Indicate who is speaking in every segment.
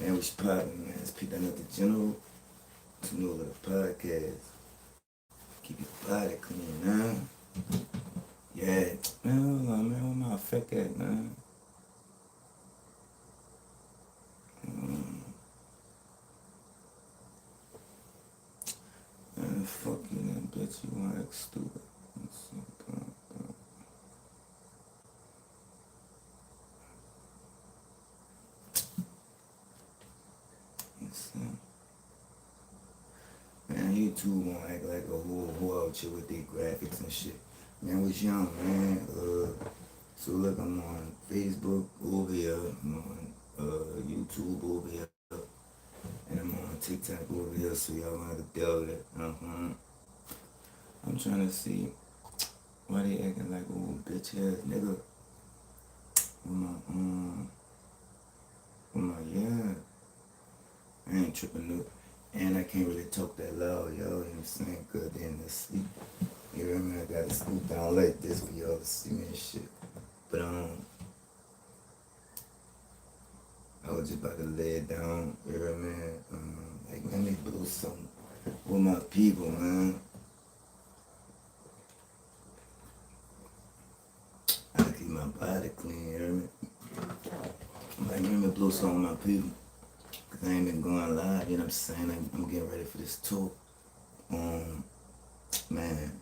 Speaker 1: Man, what's poppin', man? It's Pete Another General. To new little podcast. Keep your body clean, man. Yeah. Man, hold on, man. Where my effect at, man? Man, fuck you, then, bitch. You wanna act stupid. Let's see, let's see. Man, YouTube wanna act like a whole out here with their graphics and shit. Man, was young, man. So look, I'm on Facebook over here. I'm on YouTube over here. And I'm on TikTok over here, so y'all gonna have to deal with it. I'm trying to see why they acting like old bitch ass nigga yeah. I ain't tripping no. And I can't really talk that loud, y'all. You know what I'm saying? Good in the sleep. You remember I gotta scoot down like this for y'all to see me and shit. But I was just about to lay it down, you know what I mean? Like let me do something with my people, man. I keep my body clean, you hear me? Like, let me blow some with my people. Cause I ain't been going live, you know what I'm saying? I'm getting ready for this tour. Man,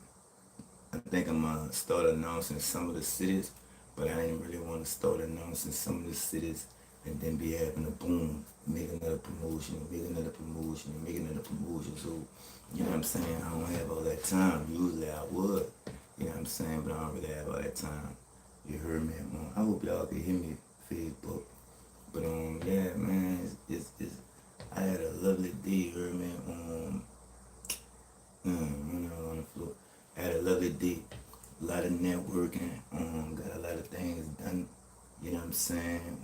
Speaker 1: I think I'm gonna start announcing some of the cities, but I ain't really want to start announcing some of the cities and then be having a boom, make another promotion, make another promotion, make another promotion. So, you know what I'm saying? I don't have all that time. Usually I would, you know what I'm saying? But I don't really have all that time. You heard me? I hope y'all can hear me, Facebook. But yeah, man, it's I had a lovely day, you heard me? On the floor. I had a lovely day. A lot of networking. Got a lot of things done. You know what I'm saying?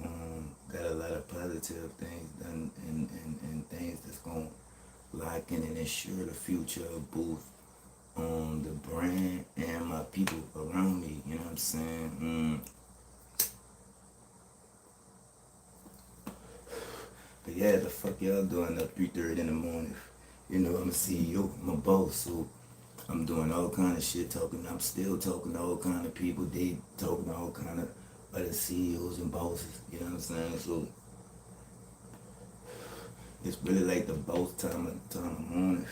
Speaker 1: Got a lot of positive things done and things that's gonna lock in and ensure the future of both the brand and my people around me. You know what I'm saying? But yeah, the fuck y'all doing up 3:30 in the morning? You know, I'm a CEO, I'm a boss, so I'm doing all kind of shit talking. I'm still talking to all kind of people. They talking to all kind of other CEOs and bosses. You know what I'm saying? So it's really like the boss time of morning.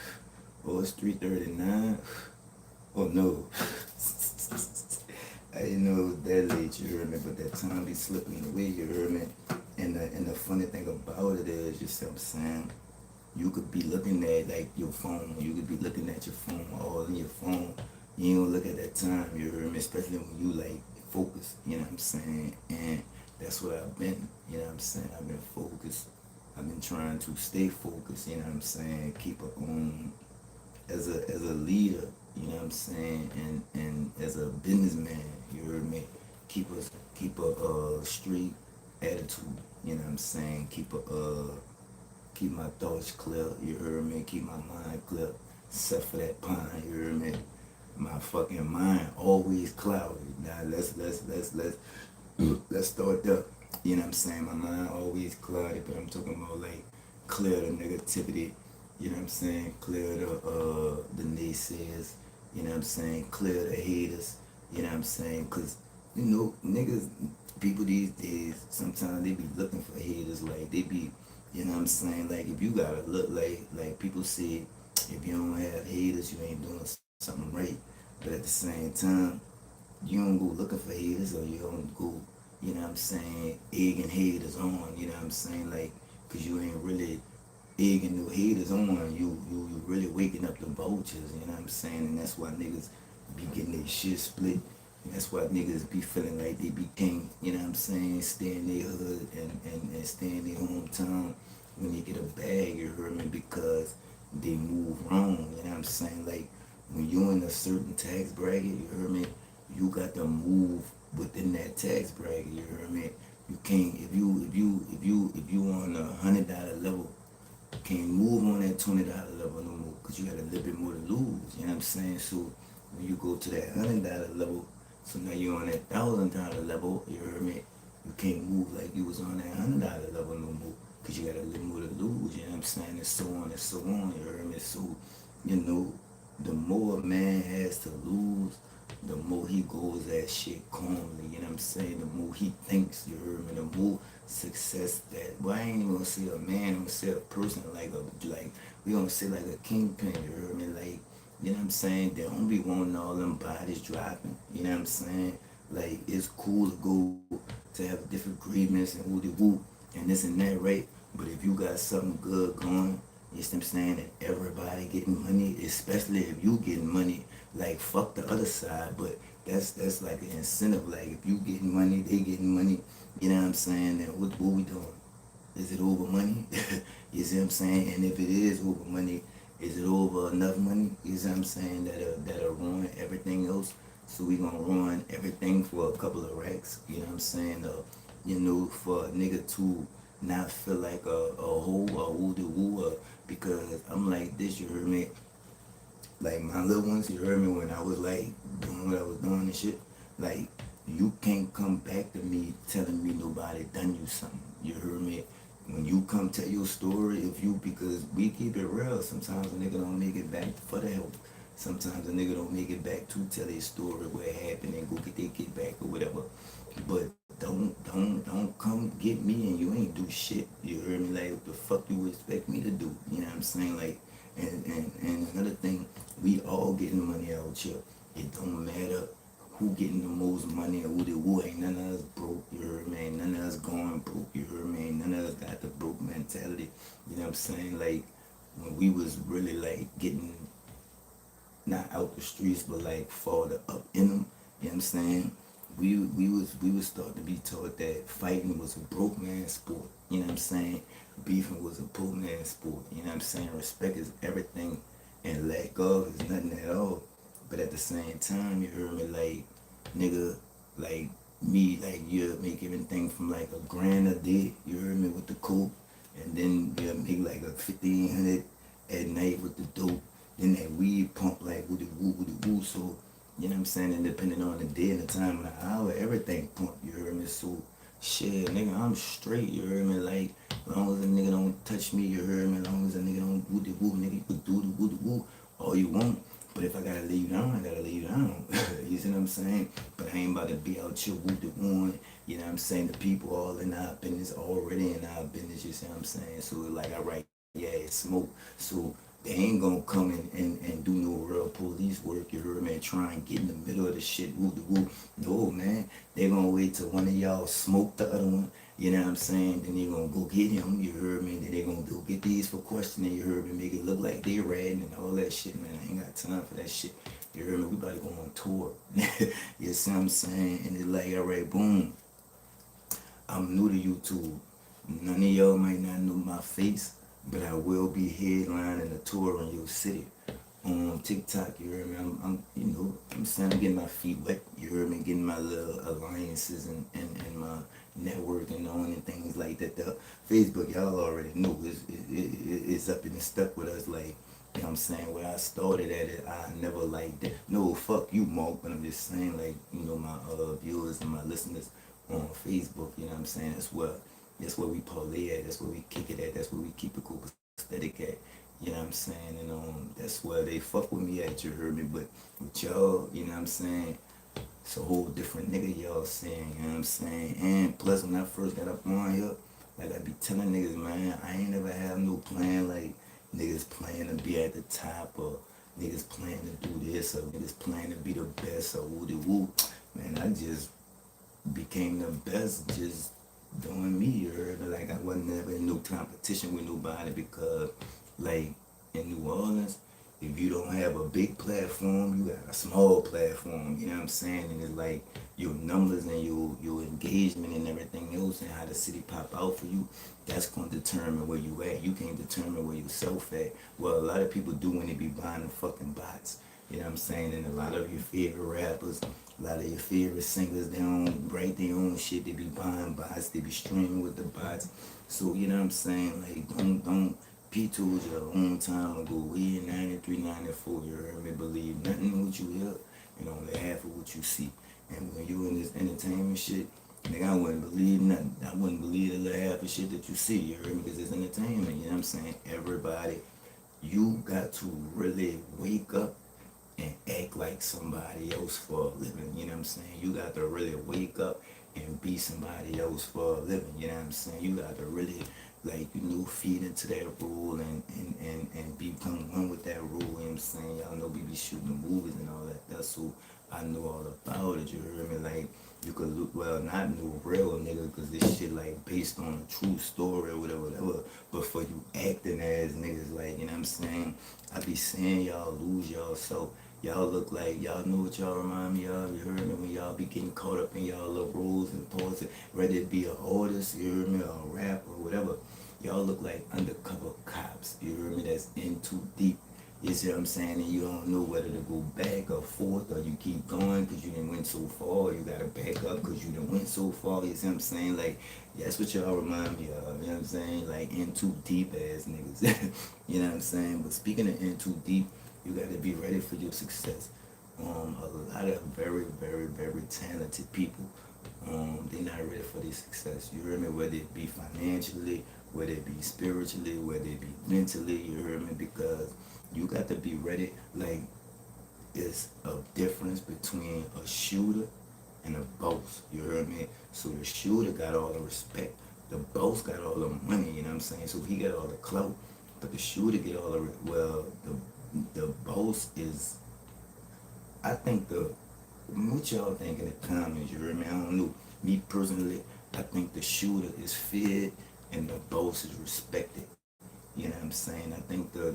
Speaker 1: Oh, it's 3:39. Oh no. I didn't know it was that late, you heard me, but that time be slipping away, you heard me. And the funny thing about it is, you see what I'm saying? You could be looking at like your phone, you could be looking at your phone, all in your phone. You don't look at that time, you heard me, especially when you like focus, you know what I'm saying? And that's what I've been, you know what I'm saying? I've been focused. I've been trying to stay focused, you know what I'm saying? Keep it on as a leader, you know what I'm saying? And as a businessman, you heard me? Keep a straight attitude, you know what I'm saying? Keep my thoughts clear, you heard me? Keep my mind clear, except for that pine, you heard me? My fucking mind always cloudy. Now let's start there. You know what I'm saying? My mind always cloudy, but I'm talking about like clear the negativity. You know what I'm saying? Clear the naysayers. You know what I'm saying? Clear the haters. You know what I'm saying? Cause you know niggas, people these days sometimes they be looking for haters. Like they be, you know what I'm saying? Like if you gotta look like people say, if you don't have haters, you ain't doing something right. But at the same time, you don't go looking for haters or you don't go, you know what I'm saying, egging haters on, you know what I'm saying, like, cause you ain't really egging no haters on, you really waking up the vultures, you know what I'm saying, and that's why niggas be getting their shit split, and that's why niggas be feeling like they be king, you know what I'm saying, stay in their hood and stay in their hometown when they get a bag, you heard me, because they move wrong, you know what I'm saying, like, when you in a certain tax bracket, you heard me, you got to move within that tax bracket. You heard me? You can't if you on $100 level, you can't move on that $20 level no more because you got a little bit more to lose. You know what I'm saying? So when you go to that $100 level, so now you're on that $1,000 level. You heard me? You can't move like you was on that $100 level no more because because you got a little more to lose, you know what I'm saying, and so on and so on, you heard me? So, you know, the more a man has to lose, the more he goes at shit calmly, you know what I'm saying? The more he thinks, you heard me? The more success that, well, I ain't even gonna say a man, I'm gonna say a person like, we gonna say like a kingpin, you heard me? Like, you know what I'm saying? They don't be wanting all them bodies dropping, you know what I'm saying? Like, it's cool to go to have different agreements and woo woo and this and that, right? But if you got something good going, you know what I'm saying, and everybody getting money, especially if you getting money, like fuck the other side, but that's like an incentive. Like if you getting money, they getting money, you know what I'm saying? And what we doing? Is it over money? You see what I'm saying? And if it is over money, is it over enough money? You see what I'm saying? That'll ruin everything else. So we gonna ruin everything for a couple of racks. You know what I'm saying? You know, for a nigga to not feel like a hoe or woo de woo, because I'm like this. You heard me? Like my little ones, you heard me when I was like doing what I was doing and shit. Like you can't come back to me telling me nobody done you something. You heard me? When you come tell your story, if you, because we keep it real, sometimes a nigga don't make it back for the help. Sometimes a nigga don't make it back to tell his story where it happened and go get their kid back or whatever. But don't come get me and you ain't do shit. You heard me? Like what the fuck you expect me to do? You know what I'm saying? Like and another thing, we all getting money out here. It don't matter who getting the most money or who ain't none of us broke, you heard me? Ain't none of us going broke, you heard me? Ain't none of us got the broke mentality. You know what I'm saying? Like when we was really like getting not out the streets but like farther up in them, you know what I'm saying? We was starting to be taught that fighting was a broke man sport, you know what I'm saying? Beefing was a poor man sport, you know what I'm saying? Respect is everything and lack of is nothing at all. But at the same time, you heard me, like, nigga, like me, like you make everything from like a grand a day, you heard me, with the coke, and then you make like a 1,500 at night with the dope. Then that weed pump like with the woo. So, you know what I'm saying? And depending on the day and the time and the hour, everything pump, you heard me? So, shit, nigga, I'm straight, you heard me? Like, as long as a nigga don't touch me, you heard me? As long as a nigga don't woo the woo, nigga, you could do the woo all you want. But if I gotta lay you down, I gotta lay you down. You see what I'm saying? But I ain't about to be out here woo the one. You know what I'm saying? The people all in our business, already in our business, you see what I'm saying? So, like, all right, yeah, it's smoke. So, they ain't gonna come and do no real police work, you heard me, and try and get in the middle of the shit, woo the woo. No, man. They gonna wait till one of y'all smoke the other one, you know what I'm saying? Then they gonna go get him, you heard me? Then they gonna go get these for questioning, you heard me? Make it look like they ratting and all that shit, man. I ain't got time for that shit. You heard me? We about to go on tour. You see what I'm saying? And it's like, all right, boom. I'm new to YouTube. None of y'all might not know my face, but I will be headlining a tour in your city on TikTok. You heard me? You know, I'm saying I'm getting my feet wet. You heard me? Getting my little alliances and my networking on and things like that. The Facebook, y'all already know, it's up and stuck with us. Like, you know what I'm saying? Where I started at it, I never like that. No, fuck you, Mark, but I'm just saying, like, you know, my viewers and my listeners on Facebook, you know what I'm saying? That's where we parlay at, that's where we kick it at, that's where we keep it cool aesthetic at. You know what I'm saying? And that's where they fuck with me at, you heard me. But with y'all, you know what I'm saying? It's a whole different nigga y'all saying, you know what I'm saying? And plus when I first got up on here, like I be telling niggas, man, I ain't never have no plan like niggas plan to be at the top or niggas plan to do this or niggas plan to be the best or woo de woo. Man, I just became the best just doing me, you heard me? Like I wasn't never in no competition with nobody because like in New Orleans, if you don't have a big platform, you got a small platform, you know what I'm saying? And it's like your numbers and your engagement and everything else and how the city pop out for you, that's gonna determine where you at. You can't determine where yourself at. Well, a lot of people do when they be buying the fucking bots. You know what I'm saying? And a lot of your favorite rappers, a lot of your favorite singers, they don't write their own shit. They be buying bots. They be streaming with the bots. So, you know what I'm saying? Like, don't P told you a long time ago, we in 93, 94, you heard me, believe nothing what you hear and only half of what you see. And when you in this entertainment shit, Nigga, I wouldn't believe nothing. I wouldn't believe the little half of shit that you see, you heard me? Because it's entertainment, you know what I'm saying? Everybody, you got to really wake up and act like somebody else for a living, you know what I'm saying? You got to really wake up and be somebody else for a living, you know what I'm saying? You got to really, like, feed into that rule and become one with that rule, you know what I'm saying? Y'all know we be shooting movies and all that. That's who I know all about it, you heard me? Like, you could look, well, not no real nigga, because this shit, like, based on a true story or whatever, whatever. But for you acting as niggas, like, you know what I'm saying? I be saying y'all lose y'all so y'all look like y'all know what y'all remind me of. You heard me when y'all be getting caught up in y'all little roles and parts, whether it be an artist, you heard me, or a rapper, or whatever. Y'all look like undercover cops. You heard me? That's in too deep. You see what I'm saying? And you don't know whether to go back or forth, or you keep going because you didn't went so far. Or you gotta back up because you didn't went so far. You see what I'm saying? Like, that's what y'all remind me of. You know what I'm saying? Like, in too deep ass niggas. You know what I'm saying? But speaking of in too deep, you gotta be ready for your success. A lot of very, very, very talented people, they're not ready for their success. You heard me? Whether it be financially, whether it be spiritually, whether it be mentally, you heard me? Because you got to be ready. Like, it's a difference between a shooter and a boss. You heard me? So the shooter got all the respect. The boss got all the money, you know what I'm saying? So he got all the clout. But the shooter get all the, well, the boss is, I think what y'all think in the comments, you heard me? I don't know. Me personally, I think the shooter is feared and the boss is respected. You know what I'm saying? I think the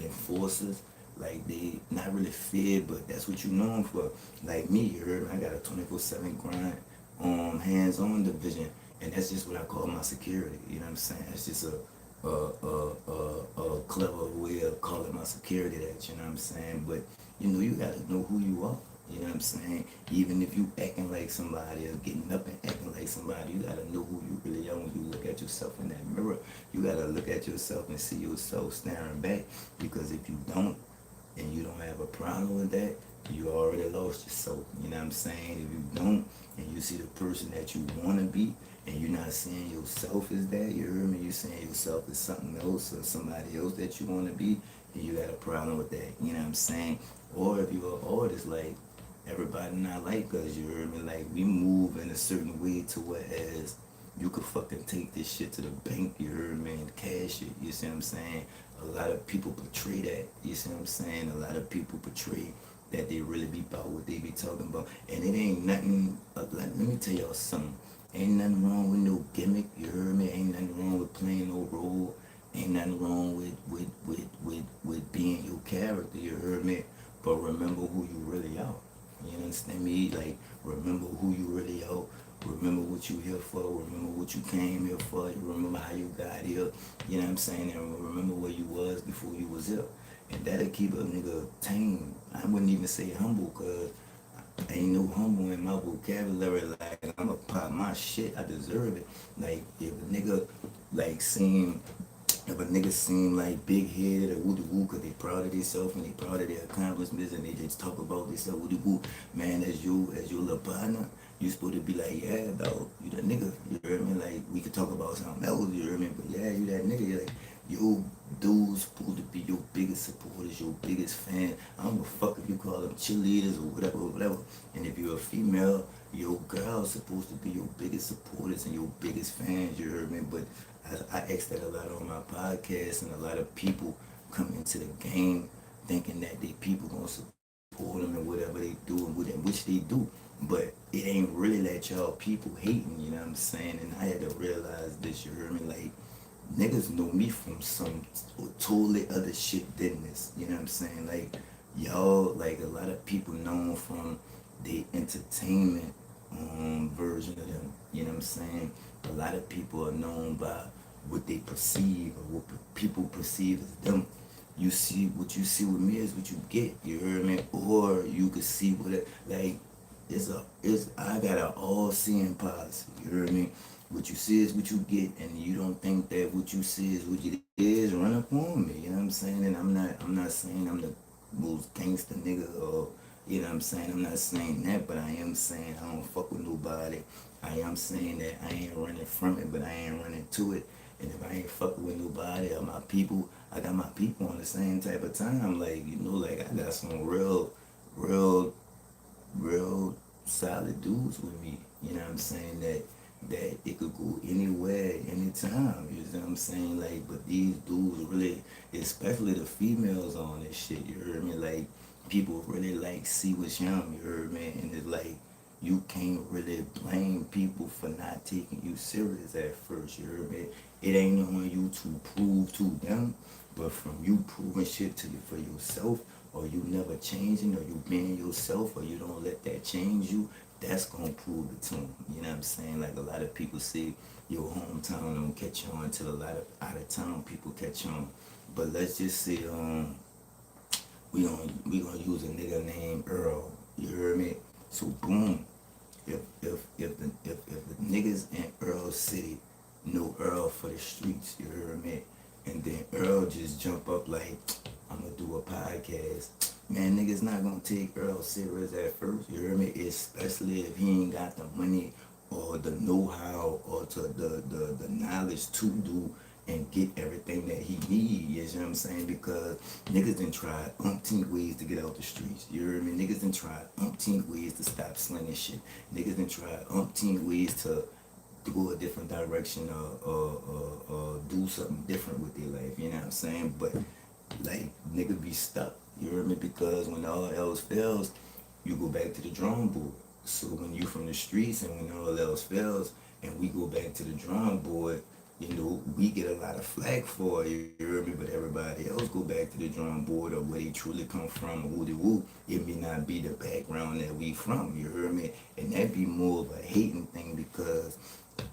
Speaker 1: enforcers, like, they not really feared, but that's what you known for. Like me, you heard me? I got a 24/7 grind, hands-on division, and that's just what I call my security. You know what I'm saying? It's just a clever way of calling my security that, you know what I'm saying? But you gotta know who you are. You know what I'm saying? Even if you acting like somebody or getting up and acting like somebody, you gotta know who you really are when you look at yourself in that mirror. You gotta look at yourself and see yourself staring back. Because if you don't, and you don't have a problem with that, you already lost yourself. You know what I'm saying? If you don't, and you see the person that you want to be, and you're not seeing yourself as that, you heard me? You're seeing yourself as something else or somebody else that you want to be, and you got a problem with that. You know what I'm saying? Or if you're an artist, like, everybody not like us, you heard me? Like, we move in a certain way to whereas you could fucking take this shit to the bank, you heard me, and cash it. You see what I'm saying? A lot of people portray that. You see what I'm saying? A lot of people portray that they really be about what they be talking about. And it ain't nothing, let me tell y'all something. Ain't nothing wrong with no gimmick, you heard me? Ain't nothing wrong with playing no role. Ain't nothing wrong with being your character, you heard me? But remember who you really are. You understand me? Like, remember who you really are. Remember what you here for. Remember what you came here for. You remember how you got here. You know what I'm saying? And remember where you was before you was here. And that'll keep a nigga tame. I wouldn't even say humble, cause ain't no humble in my vocabulary. Like, I'ma pop my shit. I deserve it. Like, if a nigga like if a nigga seem like big headed or woody woo cause they proud of themselves and they proud of their accomplishments and they just talk about themselves woody woo, man, as your little partner, you supposed to be like, yeah, dog, you that nigga, you heard me? Like, we could talk about something else, you heard me? But yeah, you that nigga, you're like, your dude's supposed to be your biggest supporters, your biggest fan. I don't give a fuck if you call them cheerleaders or whatever, whatever. And if you're a female, your girl's supposed to be your biggest supporters and your biggest fans, you heard me? But I ask that a lot on my podcast, and a lot of people come into the game thinking that they people gonna support them and whatever they do and which they do. But it ain't really that y'all people hating, you know what I'm saying? And I had to realize this, you heard me? Like, niggas know me from some totally other shit than this, you know what I'm saying? Like, y'all, like, a lot of people known from the entertainment version of them, you know what I'm saying? A lot of people are known by what they perceive or what people perceive as them. You see what you see with me is what you get, you heard me? Or you could see what it, like, I got an all-seeing policy, you heard me? What you see is what you get, and you don't think that what you see is what it is, run up on me, you know what I'm saying? And I'm not saying I'm the most gangster nigga, or, you know what I'm saying? I'm not saying that, but I am saying I don't fuck with nobody I am saying that I ain't running from it, but I ain't running to it. And if I ain't fucking with nobody or my people, I got my people on the same type of time. Like, like I got some real real solid dudes with me. You know what I'm saying? That it could go anywhere, anytime. You know what I'm saying? Like, but these dudes really, especially the females on this shit. You heard me? Like, people really like see what's young. You heard me? And it's like you can't really blame people for not taking you serious at first. You heard me? It ain't on you to prove to them, but from you proving shit to you for yourself, or you never changing, or you being yourself, or you don't let that change you, that's gonna prove it to them. You know what I'm saying? Like a lot of people say your hometown don't catch on until a lot of out of town people catch on. But let's just say we gonna use a nigga named Earl. You heard me? So boom, if the niggas in Earl City know Earl for the streets, you heard me? And then Earl just jump up like, I'm gonna do a podcast. Man, niggas not gonna take Earl serious at first, you heard me? Especially if he ain't got the money or the know-how or to the knowledge to do and get everything that he need, you know what I'm saying? Because niggas done tried umpteen ways to get out the streets, you heard me? Niggas done tried umpteen ways to stop slinging shit. Niggas done tried umpteen ways to go a different direction or do something different with their life, you know what I'm saying? But like nigga be stuck, you hear me? Because when all else fails, you go back to the drawing board. So when you from the streets and when all else fails and we go back to the drawing board, we get a lot of flack for it, you hear me? But everybody else go back to the drawing board or where they truly come from or who they woo. It may not be the background that we from, you hear me? And that be more of a hating thing because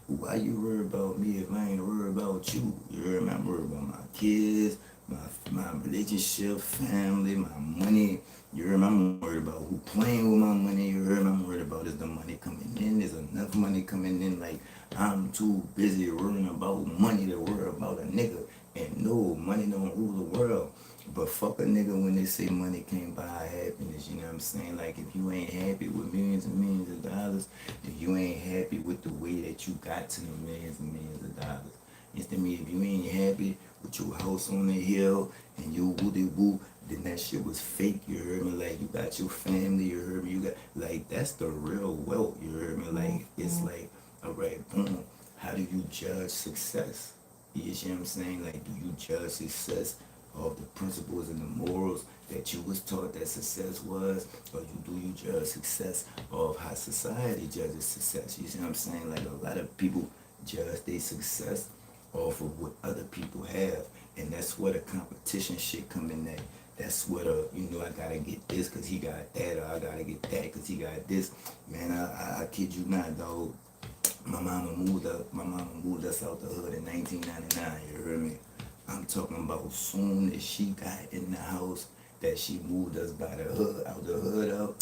Speaker 1: why you worry about me if I ain't worried about you? You hear me? I'm worried about my kids, my relationship, family, my money. You heard me? I'm worried about who playing with my money. You heard me? I'm worried about is the money coming in? Is enough money coming in? Like I'm too busy worrying about money to worry about a nigga. And no, money don't rule the world. But fuck a nigga when they say money can't buy happiness. You know what I'm saying? Like if you ain't happy with millions and millions of dollars, if you ain't happy with the way that you got to the millions and millions of dollars. It's to me, if you ain't happy with your house on the hill and you woody woo, then that shit was fake, you heard me? Like you got your family, you heard me? You got like that's the real wealth, you heard me? Like it's like, all right, boom. How do you judge success? You see what I'm saying? Like do you judge success of the principles and the morals that you was taught that success was, or you judge success of how society judges success? You see what I'm saying? Like a lot of people judge their success off of what other people have, and that's where the competition shit come in at. That's what I gotta get this because he got that, or I gotta get that because he got this. Man, I kid you not, dog. My mama moved us out the hood in 1999. You heard me? I'm talking about soon as she got in the house that she moved us by the hood, out the hood up.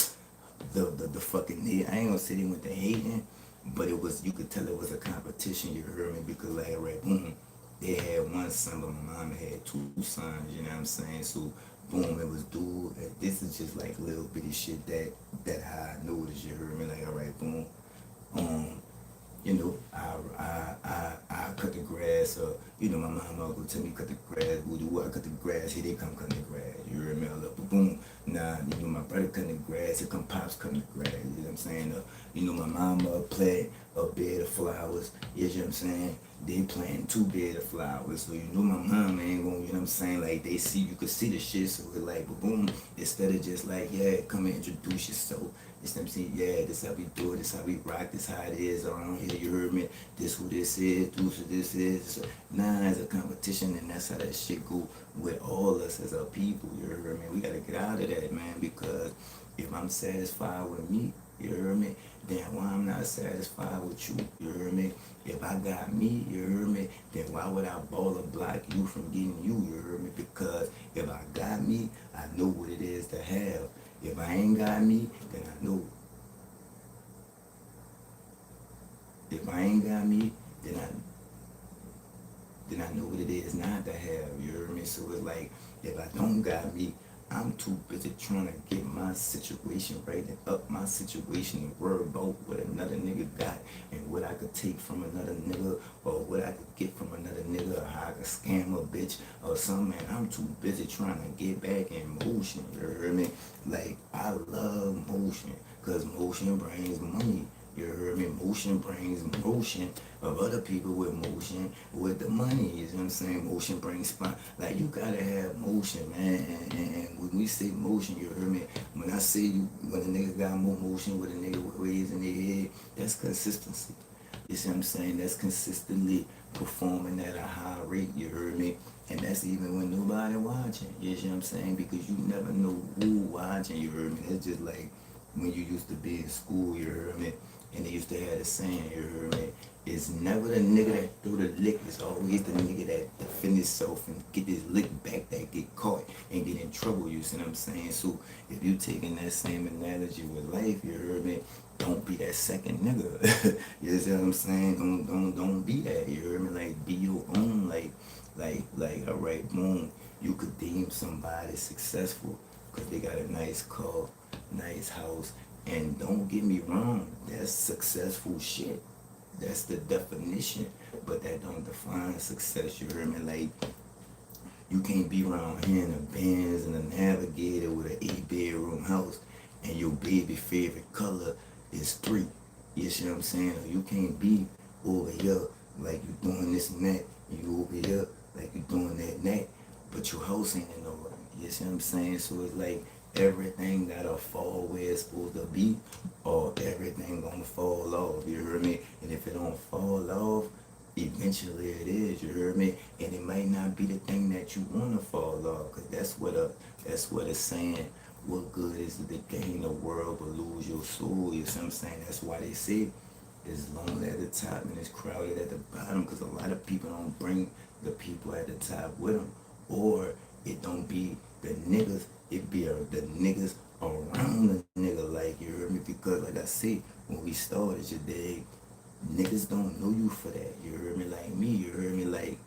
Speaker 1: The fucking I ain't gonna sit in with the hating, but it was you could tell it was a competition. You heard me? Because like right, boom, they had one son, but my mama had two sons. You know what I'm saying? So boom, it was dude. This is just like little bitty shit that how I noticed. You heard me? Like all right, boom. Um, I cut the grass, or my mama go tell me cut the grass. I cut the grass? Here they come cutting the grass. You remember? Boom. Nah, my brother cutting the grass. Here come pops cutting the grass. You know what I'm saying? My mama plant a bed of flowers. You know what I'm saying? They plant two bed of flowers. So my mom ain't gonna. You know what I'm saying? Like they see, you could see the shit. So it's like, boom. Instead of just like, yeah, come and introduce yourself. It's them saying, yeah, this how we do it, this how we rock, this how it is around here, you heard me? This who this is, this who this is. Nah, it's a competition, and that's how that shit go with all us as a people, you heard me? We gotta get out of that, man, because if I'm satisfied with me, you heard me? Then why I'm not satisfied with you, you heard me? If I got me, you heard me? Then why would I ball or block you from getting you heard me? Because if I got me, I know what it is to have. If I ain't got me, then I know. If I ain't got me, then I know what it is not to have. You hear me? So it's like if I don't got me, I'm too busy trying to get my situation right and up my situation and worry about what another nigga got and what I could take from another nigga or what I could get from another nigga or how I could scam a bitch or something. Man, I'm too busy trying to get back in motion. You heard me? Like, I love motion because motion brings money. You heard me? Motion brings motion of other people with motion with the money. You know what I'm saying? Motion brings spot. Like, you gotta have motion, man. And when we say motion, you heard me? When I say you, when a nigga got more motion with a nigga with waves in their head, that's consistency. You see what I'm saying? That's consistently performing at a high rate, you heard me? And that's even when nobody watching, you see what I'm saying? Because you never know who watching, you heard me? It's just like when you used to be in school, you heard me? And they used to have the saying, you heard me? It's never the nigga that threw the lick, it's always the nigga that defend himself and get his lick back that get caught and get in trouble, you see what I'm saying? So if you taking that same analogy with life, you heard me? Don't be that second nigga. You see what I'm saying? Don't be that. You heard me? Like, be your own. Like, all right, boom. You could deem somebody successful because they got a nice car, nice house, and don't get me wrong, that's successful shit. That's the definition, but that don't define success. You heard me? Like, you can't be around here in a Benz and a Navigator with an 8-bedroom house and your baby favorite color is 3. You see what I'm saying? Or you can't be over here like you doing this and that, and you over here like you doing that and that, but your house ain't in order. You see what I'm saying? So it's like everything gotta fall where it's supposed to be, or everything gonna fall off. You heard me? And if it don't fall off, eventually it is, you heard me? And it might not be the thing that you want to fall off, because that's what it's saying. What good is it to gain the world but lose your soul? You see what I'm saying? That's why they say it's lonely at the top and it's crowded at the bottom, because a lot of people don't bring the people at the top with them. Or it don't be the niggas, it be the niggas around the nigga, like, you heard me? Because like I said, when we started, you dig, niggas don't know you for that. You heard me? Like me, you heard me? Like,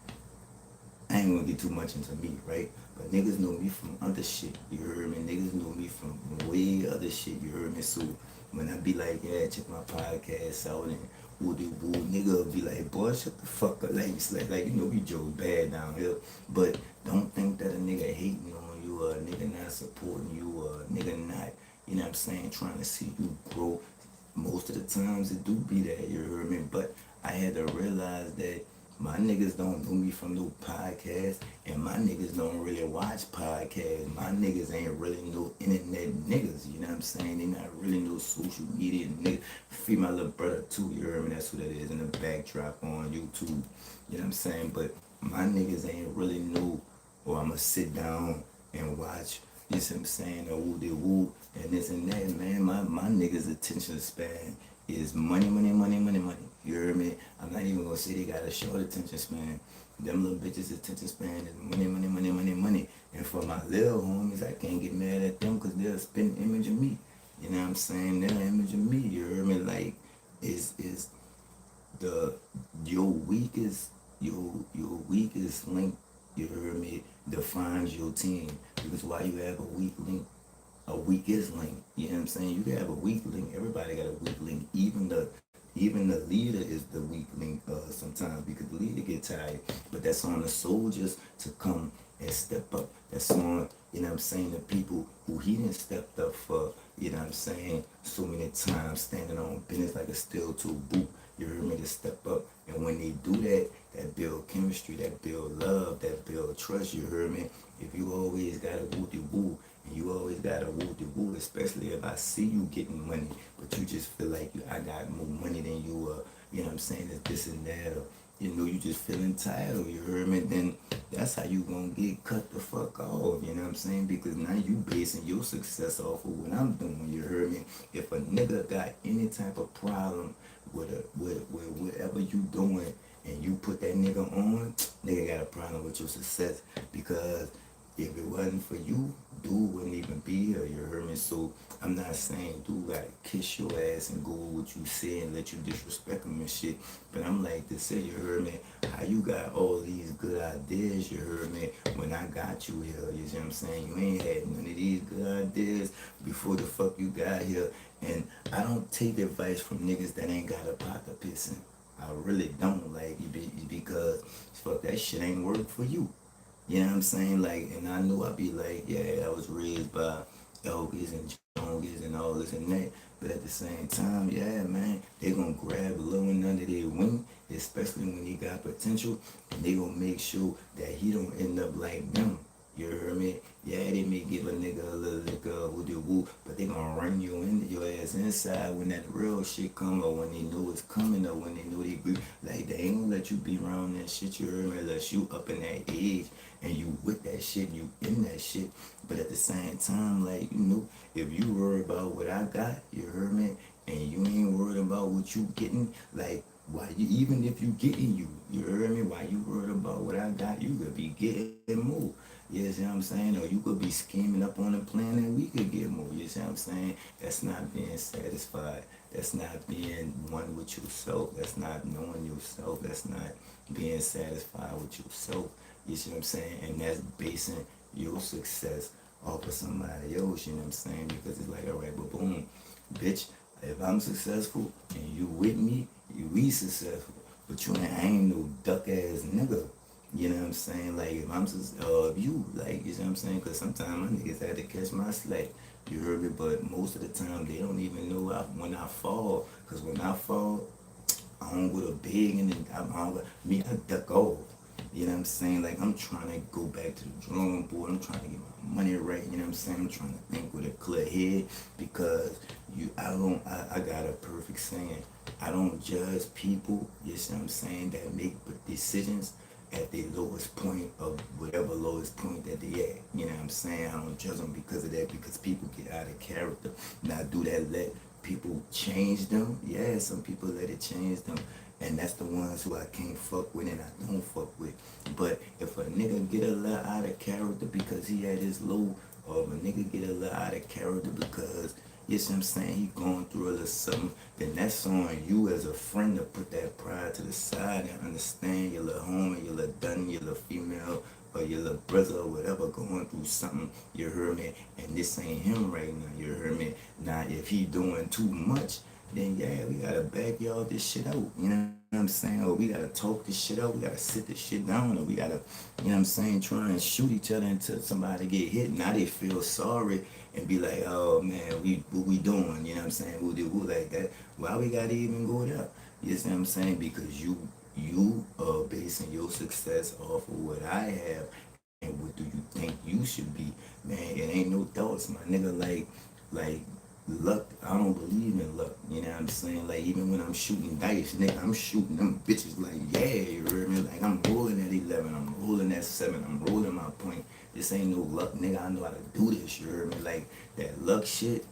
Speaker 1: I ain't gonna get too much into me, right? But niggas know me from other shit. You heard me? Niggas know me from way other shit. You heard me? So when I be like, yeah, check my podcast out and woody woo, nigga will be like, boy, shut the fuck up. Like, it's like, you know, we joke bad down here. But don't think that a nigga hating on you or a nigga not supporting you or a nigga not, you know what I'm saying, trying to see you grow. Most of the times it do be that, you heard me? But I had to realize that my niggas don't know me from no podcast, and my niggas don't really watch podcasts. My niggas ain't really no internet niggas, you know what I'm saying? They not really no social media niggas. Feed my little brother too, you heard me? That's who that is in the backdrop on YouTube, you know what I'm saying? But my niggas ain't really know, or I'ma sit down and watch, you see what I'm saying, or woo de woo, and this and that, man. My niggas' attention span is money, money, money, money, money. You heard me? I'm not even gonna say they got a short attention span. Them little bitches' attention span is money, money, money, money, money. And for my little homies, I can't get mad at them because they'll spin image of me. You know what I'm saying? They're an image of me. You heard me? Like, is the your weakest link, you heard me, defines your team. Because why you have a weak link, a weakest link, you know what I'm saying? You can have a weak link. Everybody got a weak link. Even the leader is the weak link sometimes, because the leader get tired. But that's on the soldiers to come and step up. That's on, you know what I'm saying, the people who he didn't step up for, you know what I'm saying, so many times, standing on business like a steel toe boot. You heard me? To step up. And when they do that, that build chemistry, that build love, that build trust. You heard me? If you always got a woo woo, and you always got a woo woo, especially if I see you getting money, but you just feel like I got more money than you, you know what I'm saying, it's this and that, or you know, you just feel entitled, you heard me? Then that's how you gonna get cut the fuck off, you know what I'm saying? Because now you basing your success off of what I'm doing, you heard me? If a nigga got any type of problem with whatever you doing, and you put that nigga on, nigga got a problem with your success. Because if it wasn't for you, dude wouldn't even be here, you heard me? So I'm not saying dude gotta kiss your ass and go with what you say and let you disrespect him and shit. But I'm like to say, you heard me, how you got all these good good ideas, you heard me, when I got you here, you see what I'm saying? You ain't had none of these good ideas before the fuck you got here. And I don't take advice from niggas that ain't got a pot to piss in. I really don't, like, because fuck, that shit ain't work for you. You know what I'm saying? Like, and I knew I'd be like, yeah, I was raised by Elgis and Joneses and all this and that. But at the same time, yeah, man, they gonna grab a little one under their wing, especially when he got potential, and they gonna make sure that he don't end up like them. You heard me? Yeah, they may give a nigga a little liquor, woo de woo, but they gonna run you into your ass inside when that real shit come, or when they know it's coming, or when they know they be like, they ain't gonna let you be around that shit, you heard me, unless you up in that age and you with that shit, you in that shit. But at the same time, like, you know, if you worry about what I got, you heard me, and you ain't worried about what you getting, like, why you, even if you getting you heard me, why you worried about what I got, you could be getting more. You see what I'm saying? Or you could be scheming up on a plan and we could get more. You see what I'm saying? That's not being satisfied. That's not being one with yourself. That's not knowing yourself. That's not being satisfied with yourself. You see what I'm saying? And that's basing your success off of somebody else. You know what I'm saying? Because it's like, all right, but boom, bitch, if I'm successful and you with me, we successful. But I ain't no duck ass nigga. You know what I'm saying? Like, if I'm you, like, you know what I'm saying? Because sometimes my niggas had to catch my slack. You heard me? But most of the time, they don't even know when I fall. Because when I fall, I don't go to big and then I duck off. You know what I'm saying? Like, I'm trying to go back to the drawing board. I'm trying to get my money right. You know what I'm saying? I'm trying to think with a clear head because I got a perfect saying. I don't judge people, you know what I'm saying, that make decisions at the lowest point of whatever lowest point that they at. You know what I'm saying? I don't judge them because of that, because people get out of character. Now, do that let people change them? Yeah, some people let it change them. And that's the ones who I can't fuck with and I don't fuck with. But if a nigga get a little out of character because he had his low, or if a nigga get a little out of character because, you see what I'm saying, he going through a little something, then that's on you as a friend to put that pride to the side and understand your little homie, your little done, your little female, or your little brother or whatever going through something, you heard me, and this ain't him right now, you heard me. Now, if he doing too much, then yeah, we gotta backyard this shit out, you know what I'm saying? Or we gotta talk this shit out, we gotta sit this shit down, or we gotta, you know what I'm saying, try and shoot each other until somebody get hit. Now they feel sorry and be like, oh man, what we doing? You know what I'm saying? We'll do like that. Why we gotta even go there? You see what I'm saying? Because you are basing your success off of what I have, and what do you think you should be? Man, it ain't no thoughts, my nigga. Like luck, I don't believe in luck. You know what I'm saying? Like, even when I'm shooting dice, nigga, I'm shooting them bitches like, yeah, you heard me? Like, I'm rolling at 11, I'm rolling at 7, I'm rolling my point. This ain't no luck, nigga. I know how to do this, you heard me? Like, that luck shit,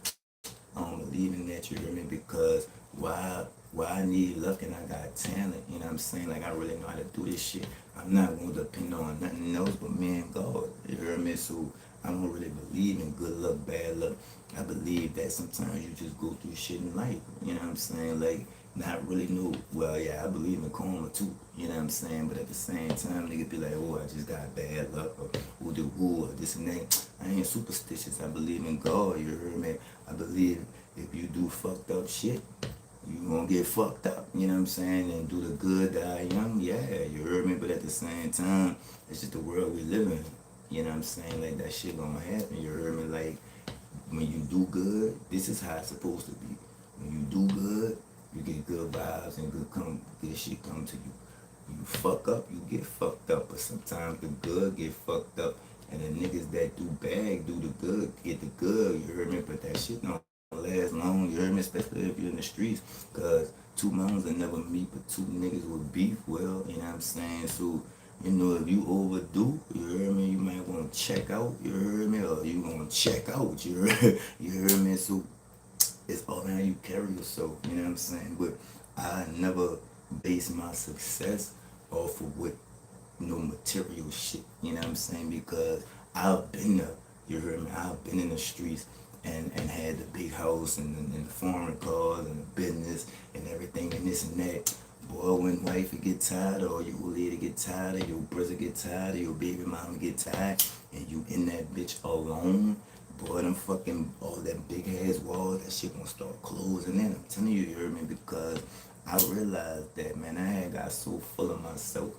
Speaker 1: I don't believe in that, you hear me? Because why I need luck and I got talent, you know what I'm saying? Like, I really know how to do this shit. I'm not gonna depend on nothing else but me and God, you hear me? So I don't really believe in good luck, bad luck. I believe that sometimes you just go through shit in life, you know what I'm saying? Like, not really know, well, yeah, I believe in karma too, you know what I'm saying? But at the same time, nigga be like, oh, I just got bad luck, or who do who, or this and that. I ain't superstitious. I believe in God, you heard me? I believe if you do fucked up shit, you gonna get fucked up, you know what I'm saying? And do the good, die young, yeah, you heard me? But at the same time, it's just the world we live in, you know what I'm saying? Like, that shit gonna happen, you heard me? Like, when you do good, this is how it's supposed to be. When you do good, you get good vibes and good shit come to you. You fuck up, you get fucked up. But sometimes the good get fucked up, and the niggas that do bad do the good, get the good. You heard me? But that shit don't last long. You heard me? Especially if you're in the streets, cause two moms will never meet, but two niggas will beef. Well, you know what I'm saying? So, you know, if you overdo, you heard me, you might want to check out, you heard me, or you want to check out, you heard me. So it's all how you carry yourself, you know what I'm saying? But I never base my success off of what no material shit, you know what I'm saying? Because I've been there, you heard me, I've been in the streets and had the big house and the foreign cars and the business and everything and this and that. Boy, when wifey get tired or your old lady get get tired of, your brother get tired of, your baby mama get tired, and you in that bitch alone, boy, them fucking, all that big ass wall, that shit gonna start closing in. I'm telling you, you heard me? Because I realized that, man, I had got so full of myself,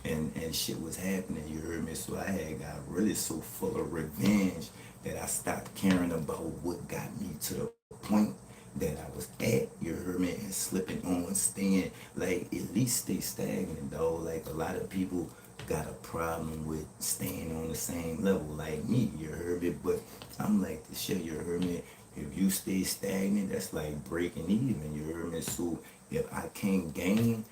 Speaker 1: and shit was happening, you heard me? So I had got really so full of revenge that I stopped caring about what got me to the point that I was at, you heard me, and slipping on, staying, like, at least stay stagnant, though. Like, a lot of people got a problem with staying on the same level, like me, you heard me, but I'm like the shit, you heard me. If you stay stagnant, that's like breaking even, you heard me. So if I can't gain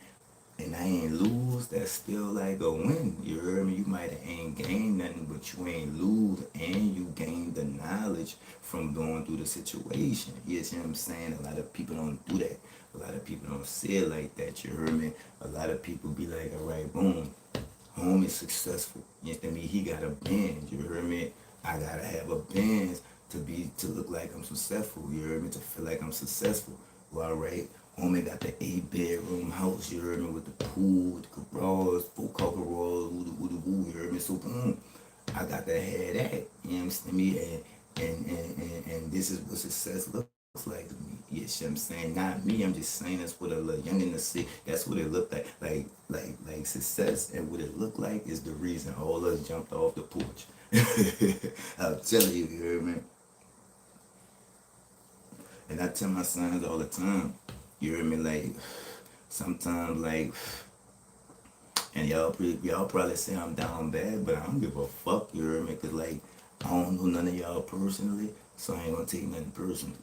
Speaker 1: and I ain't lose, that's still like a win. You heard me? You might have ain't gained nothing, but you ain't lose, and you gain the knowledge from going through the situation. You see what I'm saying? A lot of people don't do that. A lot of people don't say it like that. You heard me? A lot of people be like, all right, boom, home is successful. You know what I mean? He got a Benz. You heard me? I gotta have a Benz to look like I'm successful. You heard me? To feel like I'm successful. Well, all right. Homie got the 8-bedroom house. You heard me? With the pool, with the garage, full car garage, woo. You heard me? So boom, I got to have that. You understand me? And this is what success looks like to me. You see what I'm saying? Not me. I'm just saying that's what a little youngin' to see. That's what it looked like. Like success and what it looked like is the reason all us jumped off the porch. I'm telling you, you heard me? And I tell my sons all the time, you hear me, like, sometimes, like, and y'all probably say I'm down bad, but I don't give a fuck, you hear me, cause, like, I don't know none of y'all personally, so I ain't gonna take nothing personal.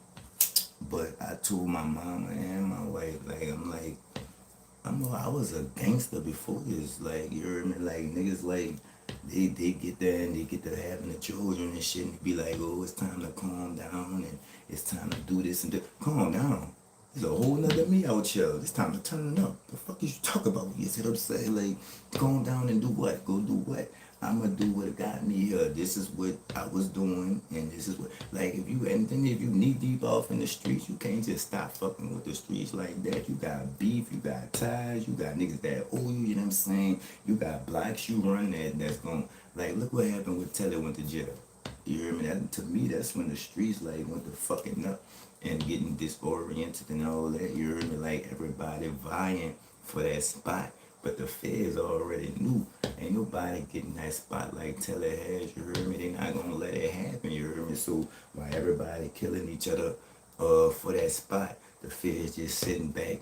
Speaker 1: But I told my mama and my wife, like, I was a gangster before this. Like, you heard me? Like, niggas, like, they get there and they get to having the children and shit and be like, oh, it's time to calm down and it's time to do this and that. Calm down. There's a whole nother me out here. It's time to turn it up. The fuck is you talk about? You see what I'm saying? Like, calm down and do what? Go do what? I'ma do what got me here. This is what I was doing, and this is what, like, if you, and then if you knee deep off in the streets, you can't just stop fucking with the streets like that. You got beef, you got ties, you got niggas that owe you, you know what I'm saying? You got blocks you run that's gonna, like, look what happened with Telly went to jail. You hear me? That, to me, that's when the streets, like, went to fucking up and getting disoriented and all that. You heard me? Like, everybody vying for that spot. But the feds already knew. Ain't nobody getting that spot like Telly has. You heard me? They not gonna let it happen. You heard me? So while everybody killing each other for that spot, the feds just sitting back.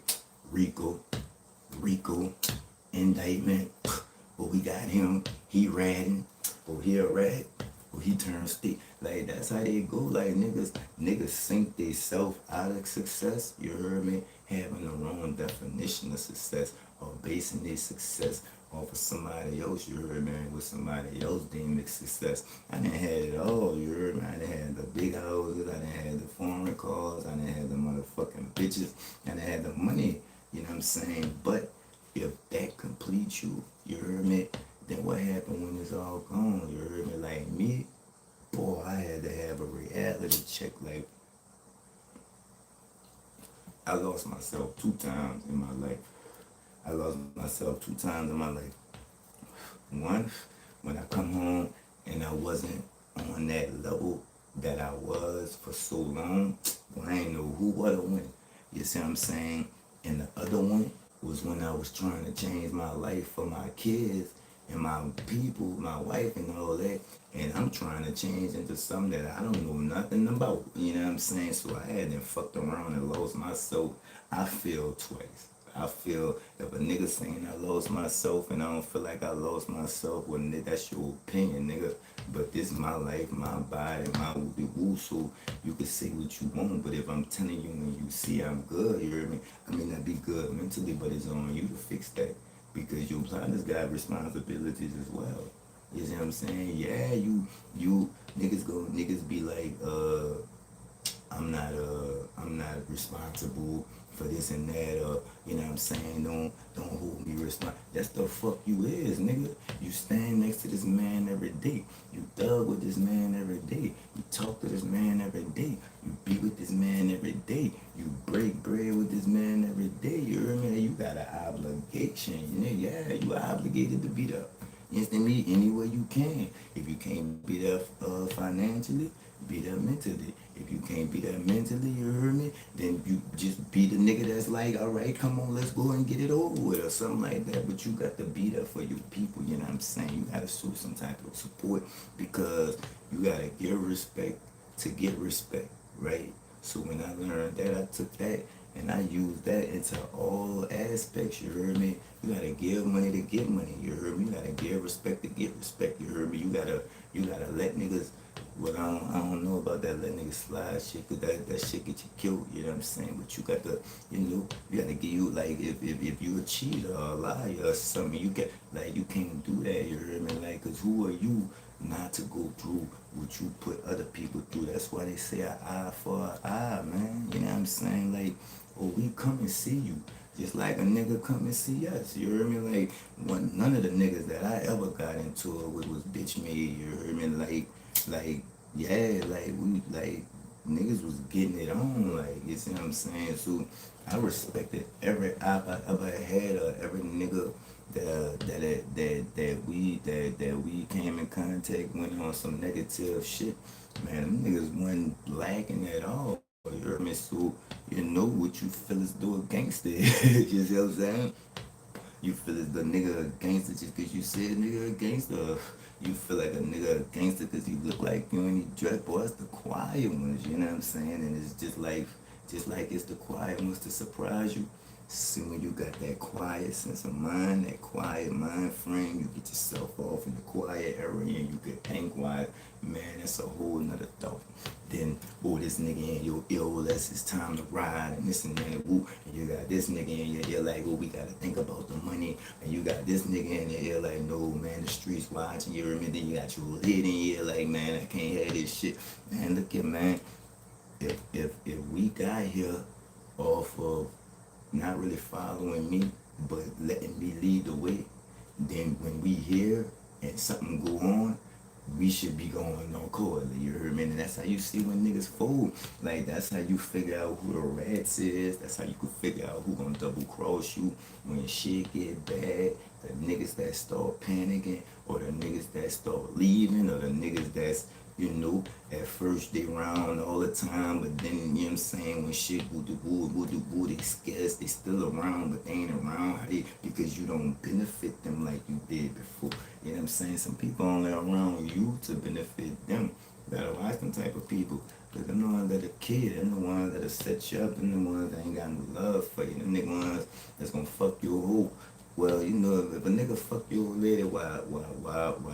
Speaker 1: Rico, Rico, indictment. But we got him. He ratting. Oh, he a rat. Oh, he turned stick. Like, that's how they go. Like, niggas sink they self out of success. You heard me? Having the wrong definition of success, or basing their success off of somebody else. You heard me? With somebody else deeming success. I done had it all. You heard me? I done had the big houses. I done had the foreign cars. I done had the motherfucking bitches. I done had the money. You know what I'm saying? But if that completes you, you heard me? Then what happened when it's all gone? You heard me? Like me, boy, I had to have a reality check. Like, I lost myself 2 times in my life. I lost myself 2 times in my life. One, when I come home and I wasn't on that level that I was for so long, well, I ain't know who, what, or when. You see what I'm saying? And the other one was when I was trying to change my life for my kids and my people, my wife and all that. And I'm trying to change into something that I don't know nothing about. You know what I'm saying? So I had then fucked around and lost myself. I feel twice. I feel if a nigga saying I lost myself and I don't feel like I lost myself, well, nigga, that's your opinion, nigga. But this is my life, my body, my woo. So you can say what you want, but if I'm telling you when you see I'm good, you hear me? I may not be good mentally, but it's on you to fix that because your partner's got responsibilities as well. You see what I'm saying? Yeah, you niggas be like, I'm not responsible for this and that, or you know what I'm saying, don't hold me responsible. That's the fuck you is, nigga. You stand next to this man every day. You thug with this man every day. You talk to this man every day. You be with this man every day. You break bread with this man every day. You hear me? You got an obligation. You know, yeah, you obligated to be there instantly any way you can. If you can't be there financially, be there mentally. If you can't be there mentally, you heard me, then you just be the nigga that's like, all right, come on, let's go and get it over with or something like that. But you got to be there for your people, you know what I'm saying? You got to show some type of support because you got to give respect to get respect, right? So when I learned that, I took that and I used that into all aspects, you heard me? You gotta give money to get money, you heard me? You gotta give respect to get respect, you heard me? You gotta let niggas, well, I don't know about that let niggas slide shit, cause that shit get you killed, you know what I'm saying? But you got to, you gotta give you, like, if you a cheater or a liar or something, you get, like, you can't do that, you heard me? Like, cause who are you not to go through what you put other people through? That's why they say an eye for an eye, man. You know what I'm saying? Like, oh, we come and see you. Just like a nigga come and see us. You hear me? Like, none of the niggas that I ever got into it with was bitch made. You hear me? Yeah, like, niggas was getting it on. Like, you see what I'm saying? So, I respected every op I ever had or every nigga that we came in contact with on some negative shit. Man, them niggas wasn't lacking at all. You heard me? So you know what you feel is do a gangster. You see what I'm saying? You feel as the nigga a gangster just cause you said nigga a gangster. You feel like a nigga a gangster cause you look like you and you dress. Boy, it's the quiet ones, you know what I'm saying? And it's just like it's the quiet ones to surprise you. See, when you got that quiet sense of mind, that quiet mind frame, you get yourself off in the quiet area and you get hang quiet, man, that's a whole nother thought. Then, oh, this nigga in your ear, oh, that's his time to ride, and this and that, and woo, and you got this nigga in your ear like, oh, we gotta think about the money, and you got this nigga in your ear like, no, man, the streets watching, you remember, then you got your lid in your ear like, man, I can't have this shit. Man, look at, man, if we got here off of not really following me, but letting me lead the way, then when we hear and something go on, we should be going on accordingly. You heard me? And that's how you see when niggas fold. Like, that's how you figure out who the rats is. That's how you can figure out who gonna double cross you when shit get bad. The niggas that start panicking, or the niggas that start leaving, or the niggas that's, at first they round all the time, but then, you know what I'm saying, when shit woo they scarce, they still around, but they ain't around because you don't benefit them like you did before. You know what I'm saying? Some people only around you to benefit them. You better watch them type of people. Because them the ones that are kid, them the ones that'll set you up, them the ones that ain't got no love for you, them the ones that's gonna fuck your hoe. Well, if a nigga fuck your old lady while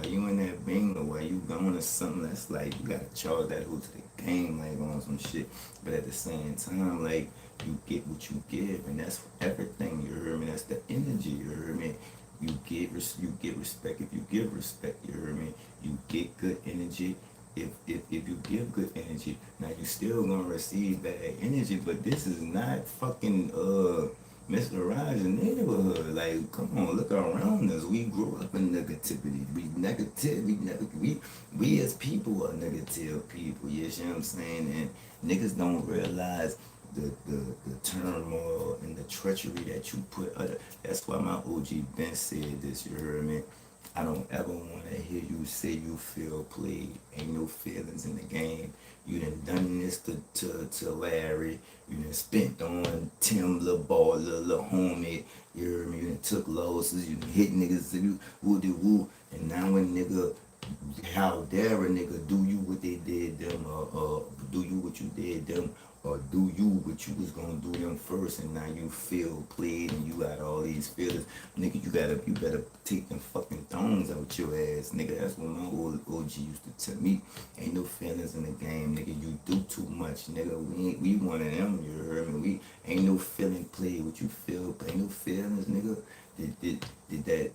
Speaker 1: you in that bingo, while you going to something, that's like, you gotta charge that hoe to the game, like on some shit. But at the same time, like, you get what you give, and that's everything, you heard me? That's the energy, you heard me? You get respect if you give respect, you heard me? You get good energy if you give good energy. Now, you still gonna receive bad energy, but this is not fucking, Mr. Rogers neighborhood. Like, come on, look around us. We grew up in negativity. We as people are negative people. You see what I'm saying? And niggas don't realize the turmoil and the treachery that you put other. That's why my OG Ben said this, you heard me? I don't ever want to hear you say you feel played. Ain't no feelings in the game. You done this to Larry. You done spent on Tim, little ball, little homie. You heard me? You done took losses. You done hit niggas. You woo. And now when nigga, how dare a nigga do you what they did them, or do you what you did them, or do you what you was gonna do them first, and now you feel played and you got all these feelings, nigga. You better take them fucking thongs out your ass, nigga. That's what my old OG used to tell me. Ain't no feelings in the game, nigga. You do too much, nigga. We one of them. You heard me? We ain't no feeling play. What you feel? Ain't no feelings, nigga. That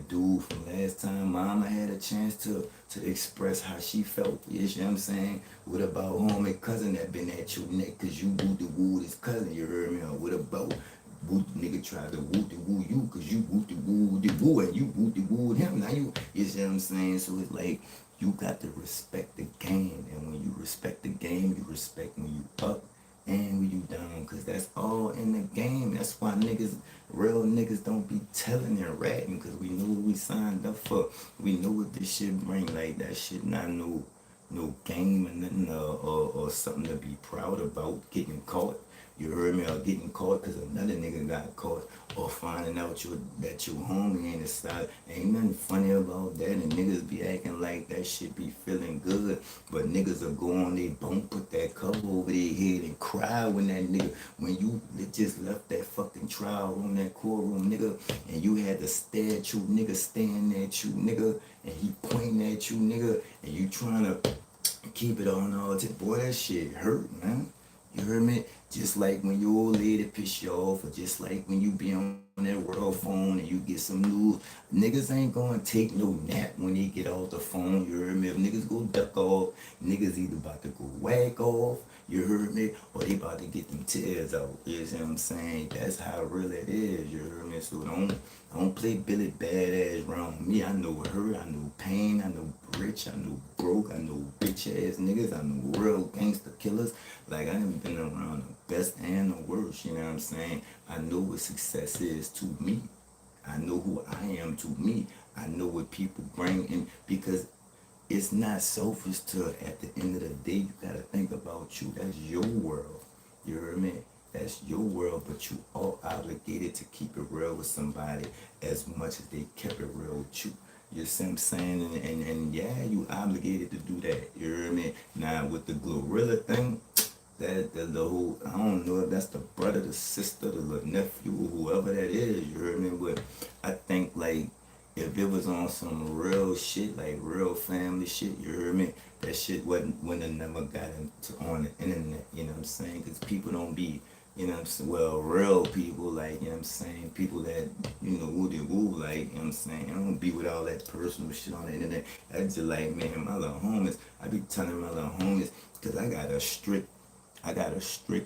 Speaker 1: dude from last time mama had a chance to express how she felt? You see what I'm saying? What about homie cousin that been at your neck cause you woo the woo his cousin, you heard me? Or what about woo nigga tried to woo the woo you cause you woo the woo and you woo the woo him? Now you see what I'm saying? So it's like you got to respect the game, and when you respect the game, you respect when you up and when you down, cause that's all in the game. That's why real niggas don't be telling and ratting, cause we know what we signed up for. We know what this shit bring. Like that shit not no game or nothing, or something to be proud about. Getting caught, you heard me, or getting caught cause another nigga got caught, or finding out that your homie ain't the side. Ain't nothing funny about that, and niggas be acting like that shit be feeling good, but niggas will go on they bone, put that cover over their head and cry when you just left that fucking trial room, that courtroom, nigga, and you had to stare at you, nigga, staring at you, nigga, and he pointing at you, nigga, and you trying to keep it on all tip. Boy, that shit hurt, man. You heard me? Just like when your old lady piss you off, or just like when you be on that world phone and you get some news. Niggas ain't gonna take no nap when they get off the phone. You heard me? If niggas go duck off, niggas either about to go whack off. You heard me? Or they about to get them tears out. You see what I'm saying? That's how real it is. You heard me? So don't play Billy Badass around me. I know hurt, I know pain, I know rich, I know broke, I know bitch ass niggas, I know real gangster killers. Like I done been around the best and the worst, you know what I'm saying? I know what success is to me. I know who I am to me. I know what people bring in, because it's not selfish to, at the end of the day, you gotta think about you. That's your world. You heard me? That's your world, but you all obligated to keep it real with somebody as much as they kept it real with you. You see what I'm saying? And yeah, you obligated to do that. You heard me? Now with the gorilla thing, that the whole, I don't know if that's the brother, the sister, the little nephew, whoever that is, you heard me? But I think like if it was on some real shit, like real family shit, you heard me? That shit wouldn't have never got into on the internet, you know what I'm saying? Because people don't be, you know what I'm saying? Well, real people, like, you know what I'm saying? People that, you know, woo they woo, like, you know what I'm saying? I don't be with all that personal shit on the internet. I just like, man, my little homies, I be telling my little homies, because I got to strict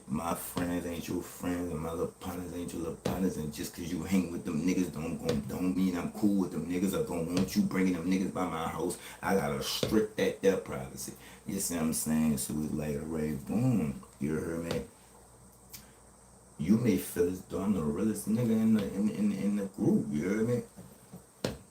Speaker 1: my friends ain't your friends and my little partners ain't your little partners, and just cause you hang with them niggas don't mean I'm cool with them niggas or don't want you bringing them niggas by my house. I gotta strict that their privacy. You see what I'm saying? So it's like, alright, boom, you heard me? You may feel as though I'm the realest nigga in the group, you heard me?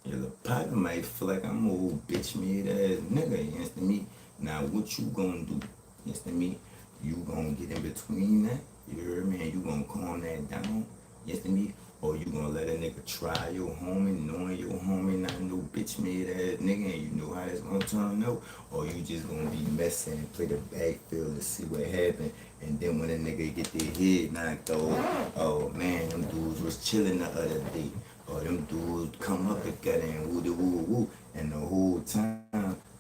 Speaker 1: Your little partner might feel like I'm a old bitch made ass nigga, you understand me? Now what you gonna do? You understand me? You gonna get in between that, you heard me? And you gonna calm that down, you understand me? Or you gonna let a nigga try your homie, knowing your homie not no bitch made ass nigga, and you know how that's gonna turn out? Or you just gonna be messing and play the backfield and see what happen, and then when a nigga get their head knocked off, oh man, them dudes was chilling the other day, or them dudes come up together and woo de woo woo, and the whole time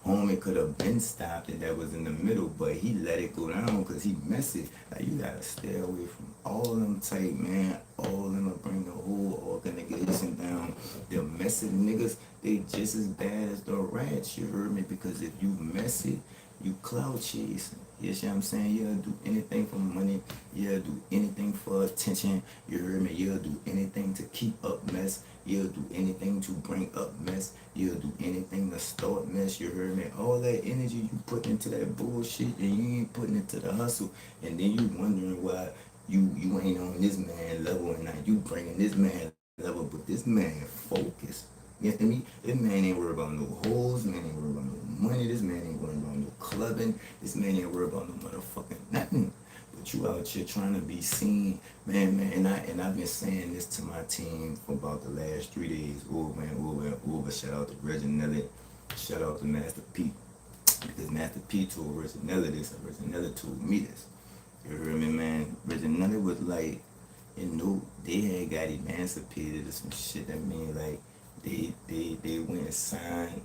Speaker 1: homie could have been stopped and that was in the middle, but he let it go down because he messy. Like you gotta stay away from all of them tight, man. All of them will bring the whole organization down. The messy niggas, they just as bad as the rats, you heard me? Because if you messy, you clout chasing. You see what I'm saying? You'll do anything for money. You'll do anything for attention. You heard me? You'll do anything to keep up mess. You'll do anything to bring up mess. You'll do anything to start mess. You heard me? All that energy you put into that bullshit and you ain't putting it to the hustle. And then you wondering why you ain't on this man level, and now you bringing this man level, but this man focused. You know what I mean? This man ain't worried about no hoes, man ain't worried about no money, this man ain't worried about no clubbing, this man ain't worried about no motherfucking nothing. But you out here trying to be seen, man, and I've been saying this to my team for about the last 3 days. Over and over. Shout out to Reginelli, shout out to Master P. Because Master P told Reginelli this, and Reginelli told me this. You heard me, man? Reginelli was like, you know, they had got emancipated or some shit. That mean like they went and signed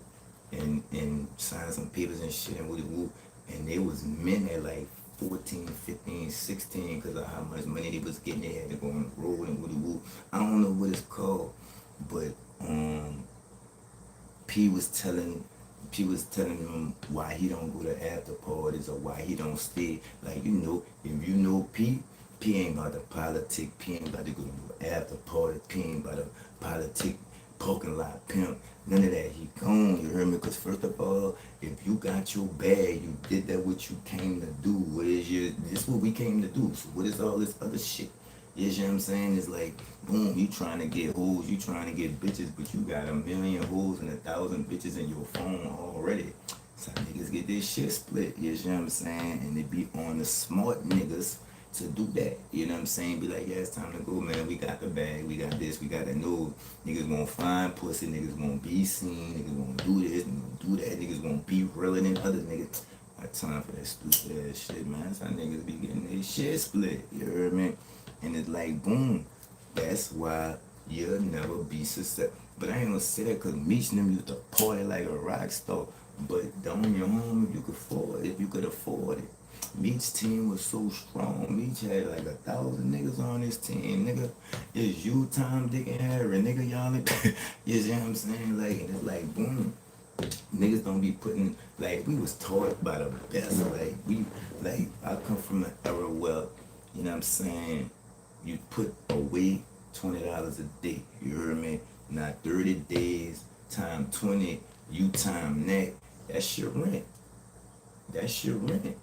Speaker 1: and signed some papers and shit and woo, and they was men at like 14, 15, 16 because of how much money they was getting. They had to go on the road and woody woo. I don't know what it's called, but P was telling P was telling him why he don't go to after parties or why he don't stay. Like, if you know P ain't about to politic, P ain't about to go to no after party, P ain't about to politic, parking lot pimp, none of that. He gone, you heard me? Cause first of all, if you got your bag, you did that what you came to do. This what we came to do. So what is all this other shit? You know what I'm saying? It's like, boom, you trying to get hoes, you trying to get bitches, but you got a million hoes and 1,000 bitches in your phone already. So niggas get this shit split, you know what I'm saying? And they be on the smart niggas to do that. You know what I'm saying? Be like, yeah, it's time to go, man. We got the bag, we got this, we got that. No, niggas gonna find pussy, niggas gonna be seen, niggas gonna do this, niggas gonna do that, niggas gonna be realer than other niggas. Got time for that stupid ass shit, man. That's how niggas be getting their shit split. You heard me? And it's like, boom. That's why you'll never be successful. But I ain't gonna say that because Meech and them used to party like a rock star. But down your home if you could afford it, if you could afford it. Meech's team was so strong. Meech had like 1,000 niggas on his team. Nigga, it's you, Tom, Dick, and Harry. Nigga, y'all, you know what I'm saying? Like, and it's like, boom. Niggas don't be putting, like, we was taught by the best. Like, I come from an era where, you know what I'm saying, you put away $20 a day. You heard me? Not 30 days time 20, you time that. That's your rent. That's your rent.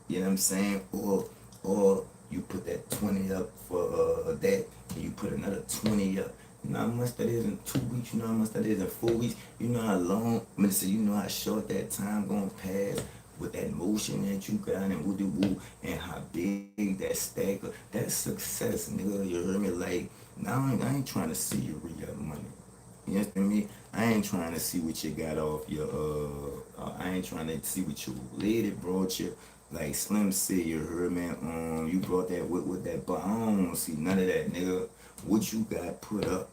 Speaker 1: You know what I'm saying? Or you put that 20 up for that, and you put another 20 up. You know how much that is in 2 weeks? You know how much that is in 4 weeks? You know how long, Minister, you know how short that time gonna pass with that motion that you got and woody woo and how big that stack of, that's success, nigga. You heard me? Like, now I ain't trying to see you re-up money. You understand me? I ain't trying to see what you got off your, I ain't trying to see what your lady brought you. Like Slim said, you heard me? You brought that with that, but I don't want to see none of that, nigga. What you got put up.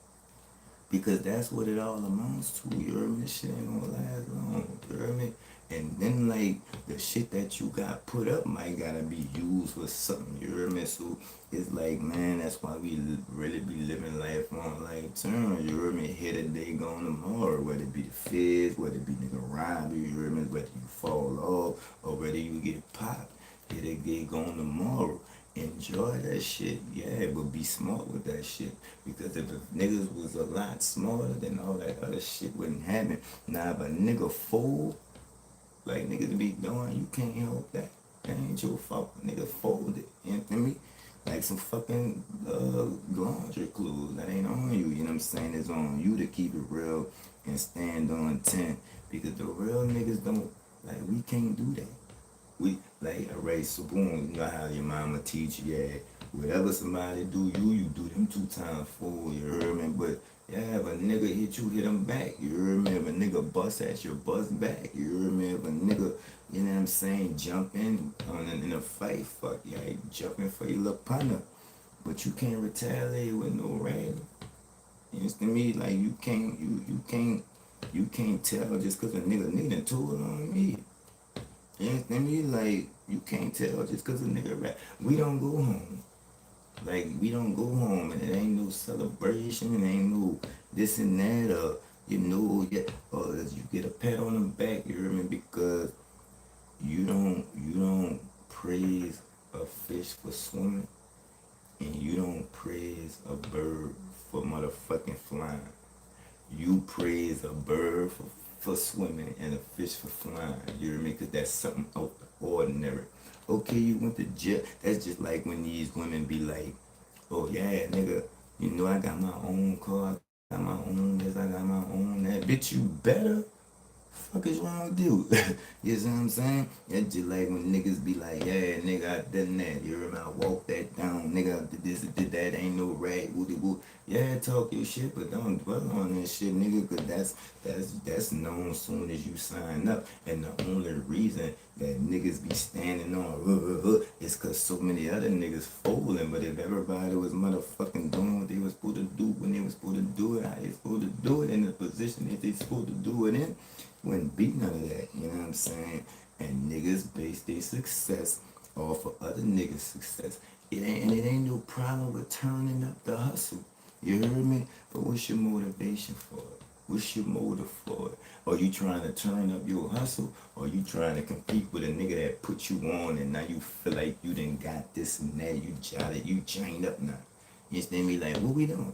Speaker 1: Because that's what it all amounts to. You heard me? This shit ain't gonna last long. You heard me? And then, like, the shit that you got put up might gotta be used for something. You heard me? So it's like, man, that's why we really be living life on like terms. You heard me? Here today, gone tomorrow. Whether it be the feds, whether it be nigga rob you, you heard me? Whether you fall off or whether you get popped. Here today, gone tomorrow. Enjoy that shit, yeah, but be smart with that shit. Because if niggas was a lot smarter, then all that other shit wouldn't happen. Now, if a nigga fold, like niggas be doing, you can't help that. That ain't your fault. Nigga folded, you know what I mean? Like some fucking laundry clothes that ain't on you, you know what I'm saying? It's on you to keep it real and stand on 10. Because the real niggas don't, like, we can't do that. We like alright, so boom, you know how your mama teach you, yeah, whatever somebody do you, you do them 2 times 4, you heard me? But yeah, if a nigga hit you, hit him back, you heard me? If a nigga bust at you, bust back, you heard me? If a nigga, you know what I'm saying, jump in a fight, fuck yeah, you jumping for your little partner. But you can't retaliate with no rag. You understand me? Like you can't tell just cause a nigga done told on me. You understand me? Like, you can't tell just because a nigga rap. We don't go home. Like, we don't go home and it ain't no celebration, it ain't no this and that, or, yeah, or you get a pat on the back, you hear me? Because you don't praise a fish for swimming and you don't praise a bird for motherfucking flying. You praise a bird for swimming and a fish for flying. You hear me? Because that's something out the ordinary. Okay, you went to jail. That's just like when these women be like, oh yeah, nigga, I got my own car, I got my own this, I got my own that. Bitch, you better. Fuck is wrong with you? You see what I'm saying? It's just like when niggas be like, yeah, nigga, I done that. You heard me? I walked that down. Nigga, I did this, I did that. Ain't no rag, woody woo. Yeah, talk your shit, but don't dwell on that shit, nigga, cause that's known soon as you sign up. And the only reason that niggas be standing on is cause so many other niggas folding. But if everybody was motherfucking doing what they was supposed to do when they was supposed to do it, how they supposed to do it in the position that they supposed to do it in, wouldn't be none of that, you know what I'm saying? And niggas base their success or for other niggas' success. It ain't no problem with turning up the hustle. You heard me? But what's your motivation for it? What's your motive for it? Are you trying to turn up your hustle? Or you trying to compete with a nigga that put you on and now you feel like you done got this and that, you jotted, you chained up now. You understand me? Like, what we doing?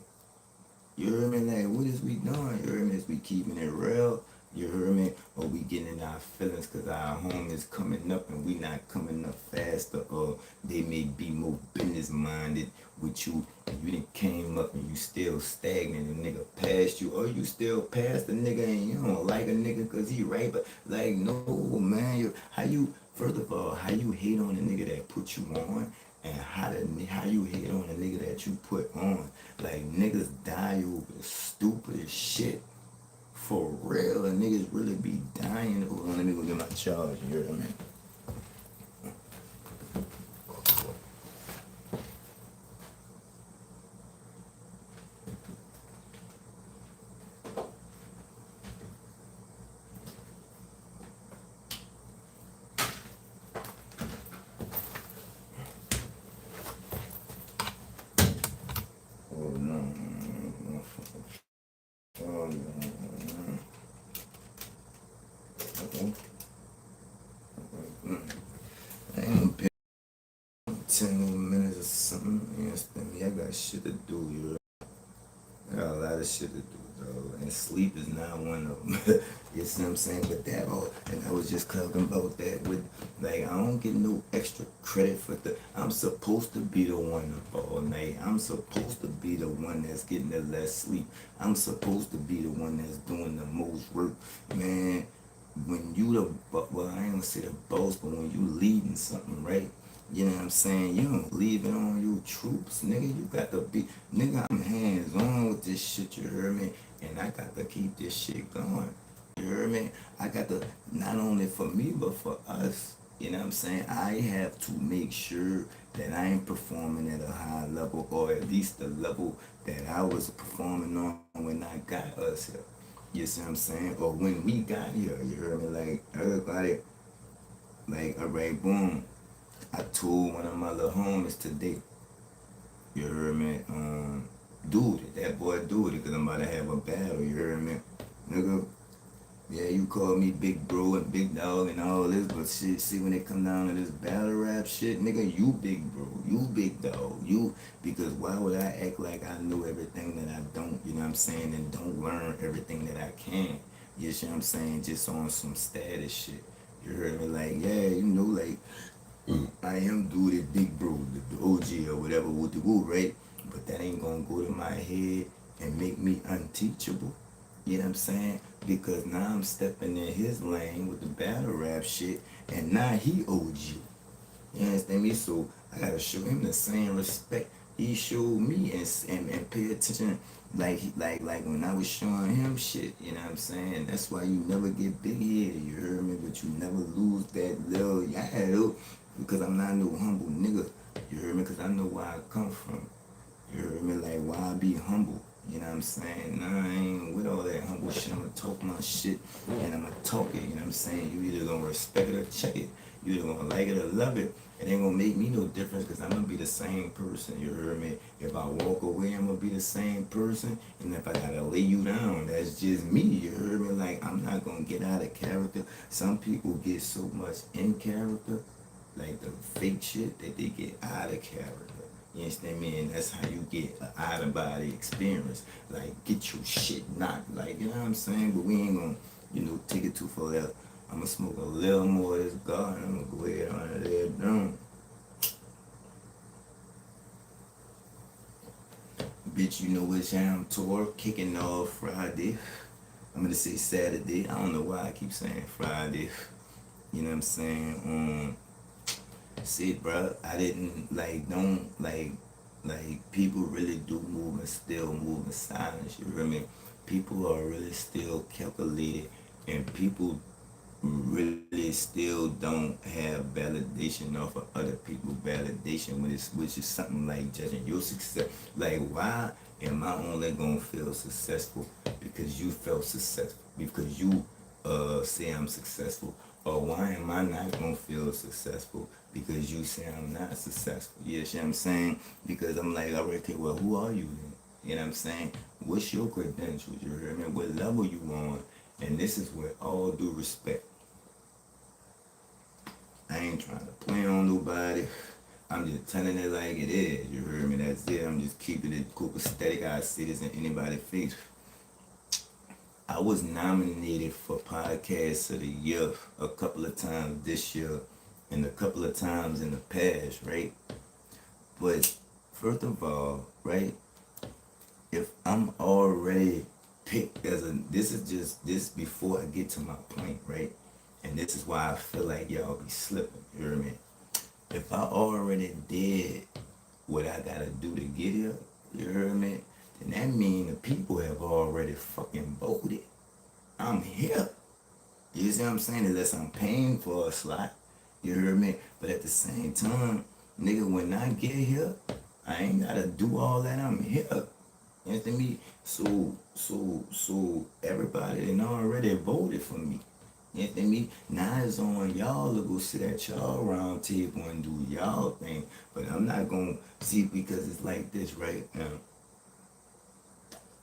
Speaker 1: You heard me? Like, what is we doing? You heard me? Is we keeping it real? You heard me? Or we getting in our feelings because our home is coming up and we not coming up faster? Or they may be more business minded with you and you done came up and you still stagnant and nigga passed you. Or you still past the nigga and you don't like a nigga because he right. But like, no, man. How you, first of all, how you hate on a nigga that put you on? And how you hate on a nigga that you put on. Like niggas die over the stupidest shit. For real, and niggas really be dying. Hold on, let me go get my charge. You hear me? Oh no. Oh no. Okay. I ain't gonna pay 10 more minutes or something. You understand me? I got shit to do, you heard? I got a lot of shit to do, though, and sleep is not one of them. You see what I'm saying? But that all, and I was just talking about that with, like, I don't get no extra credit for the, I'm supposed to be the one up all night. I'm supposed to be the one that's getting the less sleep. I'm supposed to be the one that's doing the most work. Man, when you the, well, I ain't gonna say the boss, but when you leading something, right? You know what I'm saying? You don't leave it on your troops, nigga. You got to be, nigga, I'm hands on with this shit, you heard me? And I got to keep this shit going. You heard me? I got to, not only for me, but for us. You know what I'm saying? I have to make sure that I ain't performing at a high level, or at least the level that I was performing on when I got us here. You see what I'm saying? Or when we got here, you heard me? Like, everybody, like, all right, boom. I told one of my little homies today, you heard me, dude, that boy dude, because I'm about to have a battle, you heard me? Nigga, yeah, you call me big bro and big dog and all this, but shit, see when it come down to this battle rap shit, nigga, you big bro, you big dog, you, because why would I act like I know everything that I don't, you know what I'm saying, and don't learn everything that I can, you see what I'm saying, just on some status shit, you heard me, like, yeah, you know, like, I am dude that big bro, the OG or whatever with the woo, right? But that ain't gonna go to my head and make me unteachable. You know what I'm saying? Because now I'm stepping in his lane with the battle rap shit, and now he OG. You understand me? So I gotta show him the same respect he showed me, and pay attention like when I was showing him shit. You know what I'm saying? That's why you never get big headed. You heard me? But you never lose that little yeah, because I'm not no humble nigga. You heard me? Because I know where I come from. You heard me? Like, why be humble? You know what I'm saying? Nah, I ain't with all that humble shit. I'm gonna talk my shit and I'm gonna talk it. You know what I'm saying? You either gonna respect it or check it. You either gonna like it or love it. It ain't gonna make me no difference because I'm gonna be the same person. You heard me? If I walk away, I'm gonna be the same person. And if I gotta lay you down, that's just me. You heard me? Like, I'm not gonna get out of character. Some people get so much in character, like the fake shit, that they get out of character. You understand me? And that's how you get an out of body experience. Like, get your shit knocked. Like, you know what I'm saying? But we ain't gonna, take it too far there. I'm gonna smoke a little more of this garden. I'm gonna go ahead on there down. Bitch, you know which I'm tour kicking off Friday. I'm gonna say Saturday. I don't know why I keep saying Friday. You know what I'm saying? See, bro, I didn't don't people really do move and still move in silence. You hear me? People are really still calculated, and people really still don't have validation off of other people's validation when it's which is something like judging your success. Like, why am I only gonna feel successful because you felt successful? Because you say I'm successful, or why am I not gonna feel successful because you say I'm not successful. You see what I'm saying? Because I'm like, all right, okay, well, who are you then? You know what I'm saying? What's your credentials? You hear me? What level you on? And this is with all due respect. I ain't trying to play on nobody. I'm just telling it like it is. You heard me? That's it. I'm just keeping it cool, aesthetic. I see this in anybody's face. I was nominated for Podcast of the Year a couple of times this year and a couple of times in the past, right? But first of all, right, if I'm already picked as a, this is just this before I get to my point, right? And this is why I feel like y'all be slipping, you hear me? If I already did what I gotta do to get here, you heard me? Then that mean the people have already fucking voted. I'm here. You see what I'm saying? Unless I'm paying for a slot. You heard me? But at the same time, nigga, when I get here, I ain't gotta do all that. I'm here. You understand me? So everybody done already voted for me. You understand me? Now it's on y'all to go sit at y'all round table and do y'all thing. But I'm not gonna see because it's like this right now.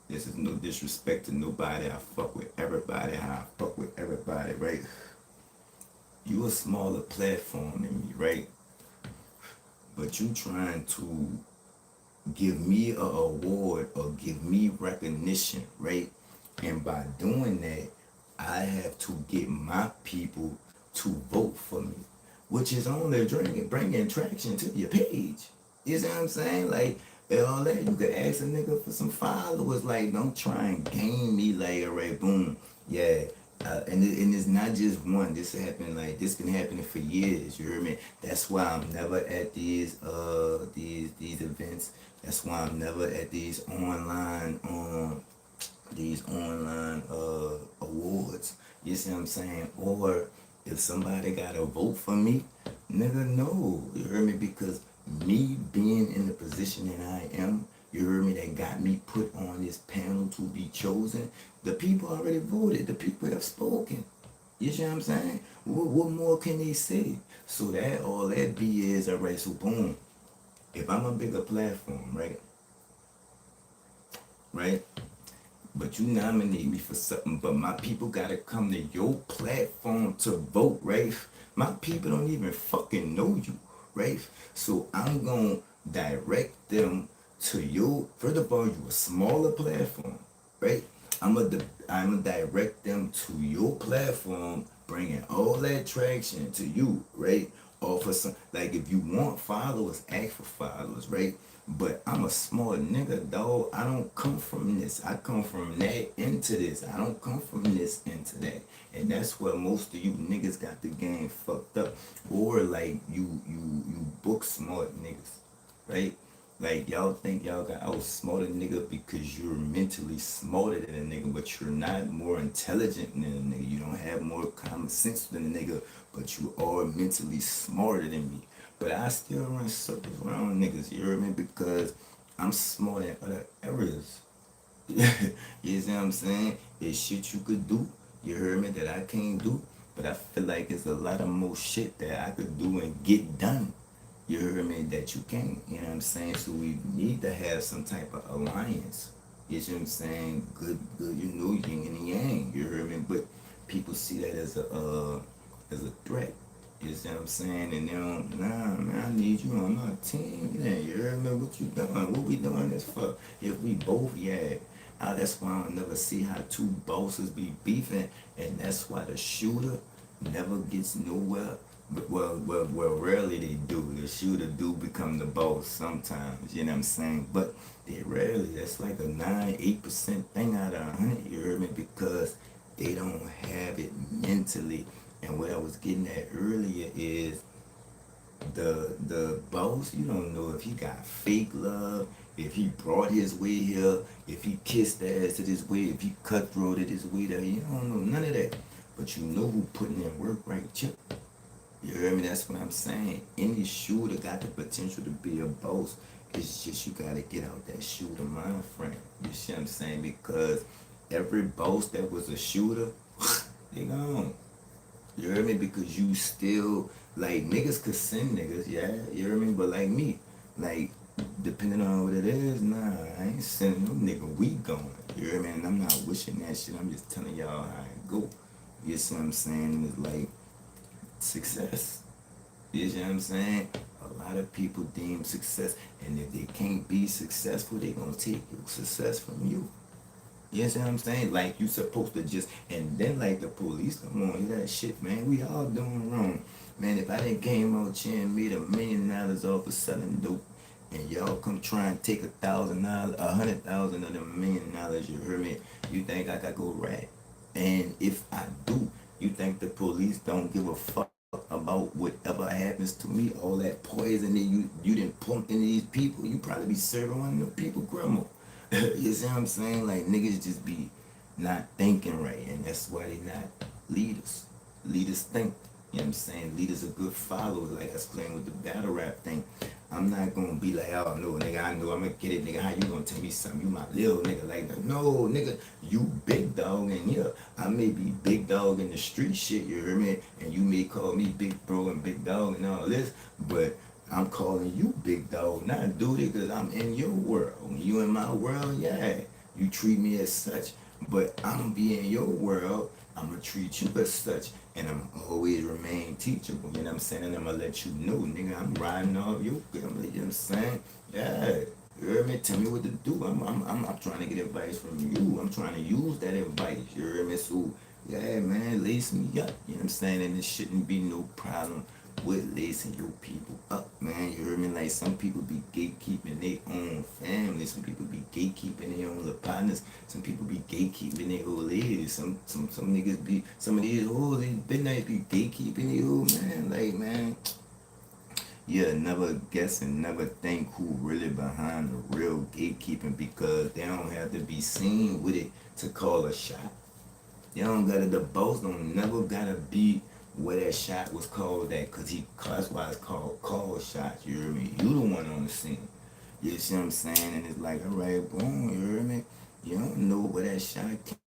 Speaker 1: This is no disrespect to nobody. I fuck with everybody. I fuck with everybody, right? You a smaller platform than me, right? But you trying to give me a award or give me recognition, right? And by doing that, I have to get my people to vote for me, which is only bringing traction to your page. You see what I'm saying? Like, and all that, you could ask a nigga for some followers. Like, don't try and game me like, all right, boom, yeah. And it's not just one. This happened like this been happening for years. You hear me? That's why I'm never at these events. That's why I'm never at these online awards. You see what I'm saying? Or if somebody got to vote for me, nigga, no. You heard me? Because me being in the position that I am, you heard me, that got me put on this panel to be chosen, the people already voted. The people have spoken. You see what I'm saying? What more can they say? So that all that be is, alright, so boom. If I'm a bigger platform, right? Right? But you nominate me for something, but my people gotta come to your platform to vote, right? My people don't even fucking know you, right? So I'm gonna direct them to you. First of all, you a smaller platform, right? I'm gonna direct them to your platform, bringing all that traction to you, right? Or for some, like if you want followers, ask for followers, right? But I'm a small nigga, dog. I don't come from this. I come from that into this. I don't come from this into that. And that's where most of you niggas got the game fucked up. Or like you book smart niggas, right? Like y'all think y'all got outsmart a nigga because you're mentally smarter than a nigga, but you're not more intelligent than a nigga. You don't have more common sense than a nigga, but you are mentally smarter than me. But I still run circles around niggas, you hear me? Because I'm smart in other areas. You see what I'm saying? It's shit you could do, you heard me, that I can't do. But I feel like it's a lot of more shit that I could do and get done. You heard me, that you can't. You know what I'm saying? So we need to have some type of alliance. You see what I'm saying? Good, you know, yin and yang. You heard me? But people see that as a threat. You see what I'm saying? And they don't, nah, man, I need you on my team. Yeah, you heard me? What you doing? What we doing this for? If we both, yeah. That's why I'll never see how two bosses be beefing, and that's why the shooter never gets nowhere. But well, rarely they do. The shooter do become the boss sometimes, you know what I'm saying? But they rarely. That's like a 8% thing out of 100, you heard me? Because they don't have it mentally. And what I was getting at earlier is the boss, you don't know if he got fake love, if he brought his way here, if he kissed ass at his way, if he cutthroated his way there. You don't know none of that. But you know who putting in work, right, Chip? You hear me? That's what I'm saying. Any shooter got the potential to be a boss. It's just you gotta get out that shooter mind frame. You see what I'm saying? Because every boss that was a shooter, they gone. You hear me? Because you still, like, niggas could send niggas, yeah, you hear me? But like me, like, depending on what it is, nah, I ain't sending no nigga, we going. You hear me? And I'm not wishing that shit, I'm just telling y'all how it go. You see what I'm saying? And it's like, success. You see what I'm saying? A lot of people deem success, and if they can't be successful, they gonna take your success from you. You see what I'm saying? Like, you supposed to just, and then like the police, come on, hear that shit, man. We all doing wrong. Man, if I didn't came out here and made $1 million off of selling dope, and y'all come try and take $1,000, 100,000 of them $1 million, you hear me? You think I could go rat? And if I do, you think the police don't give a fuck about whatever happens to me? All that poison that you didn't pump into these people, you probably be serving one of them people grandma. You see what I'm saying? Like, niggas just be not thinking right, and that's why they not leaders. Leaders think. You know what I'm saying? Leaders are good followers, like I explained with the battle rap thing. I'm not gonna be like, oh no, nigga, I know I'm gonna get it, nigga. How you gonna tell me something? You my little nigga, like, no, nigga, you big dog, and yeah, I may be big dog in the street shit, you hear me? And you may call me big bro and big dog and all this, but I'm calling you big dog, not dude, because I'm in your world. When you in my world, yeah, you treat me as such. But I'm gonna be in your world, I'm gonna treat you as such. And I'm always remain teachable, you know what I'm saying? And I'm gonna let you know, nigga, I'm riding off your, you know what I'm saying? Yeah, you hear me? Tell me what to do. I'm trying to get advice from you. I'm trying to use that advice, you hear me? So, yeah, man, lace me up, you know what I'm saying? And it shouldn't be no problem with lacing your people up, man. You heard me? Like, some people be gatekeeping their own family. Some people be gatekeeping their own little partners. Some people be gatekeeping their old ladies. Some niggas be, some of these old midnight be gatekeeping their old man. Like, man, yeah, never guess and never think who really behind the real gatekeeping, because they don't have to be seen with it to call a shot. You don't gotta, the boss don't never gotta be where that shot was called at, cause that's why it's called call shots, you hear me? You the one on the scene. You see what I'm saying? And it's like, alright, boom, you hear me? You don't know where that shot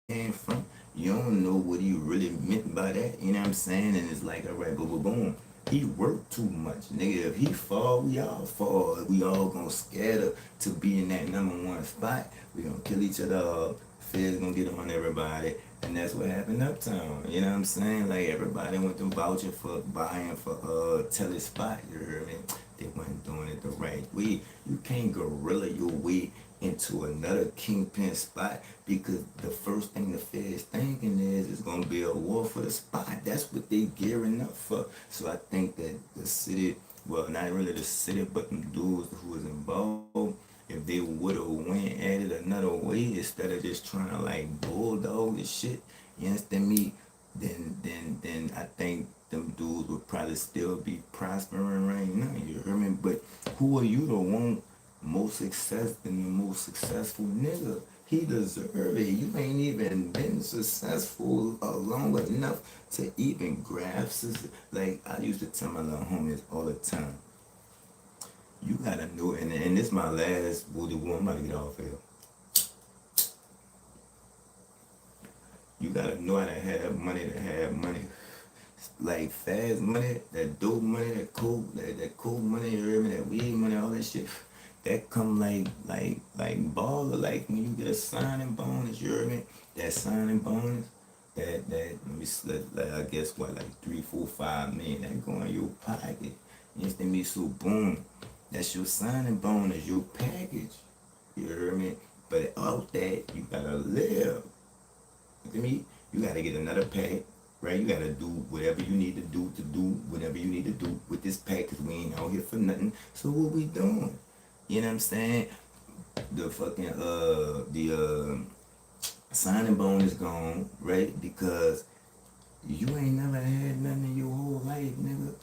Speaker 1: came from. You don't know what he really meant by that, you know what I'm saying? And it's like, alright, boom, boom, boom. He worked too much, nigga. If he fall, we all fall. We all gonna scatter to be in that #1 spot. We gonna kill each other up. Feds gonna get on everybody. And that's what happened uptown. You know what I'm saying? Like, everybody went to voucher for buying for Telly Spot, you heard me? They weren't doing it the right way. You can't guerrilla your way into another kingpin spot, because the first thing the Feds thinking is it's gonna be a war for the spot. That's what they gearing up for. So I think that the city, well, not really the city, but the dudes who was involved, if they would have went at it another way instead of just trying to like bulldog this shit, you understand me? Then I think them dudes would probably still be prospering right now. You hear me? But who are you to want more success than the most successful nigga? He deserve it. You ain't even been successful long enough to even grasp. Like, I used to tell my little homies all the time, you gotta know, and this my last woody one, I'm about to get off here. You gotta know how to have money. Like, fast money, that dope money, that coke money, you hear me, that weed money, all that shit. That come like baller, like when you get a signing bonus, you hear me? That signing bonus, that let me like, I guess what, like 3, 4, 5 million, that go in your pocket. You understand me? So boom, that's your signing bonus, your package. You hear me? But out that, you gotta live. To me, you gotta get another pack, right? You gotta do whatever you need to do whatever you need to do with this pack, cause we ain't out here for nothing. So what we doing? You know what I'm saying? The fucking the signing bonus gone, right? Because you ain't never had nothing in your whole life, nigga.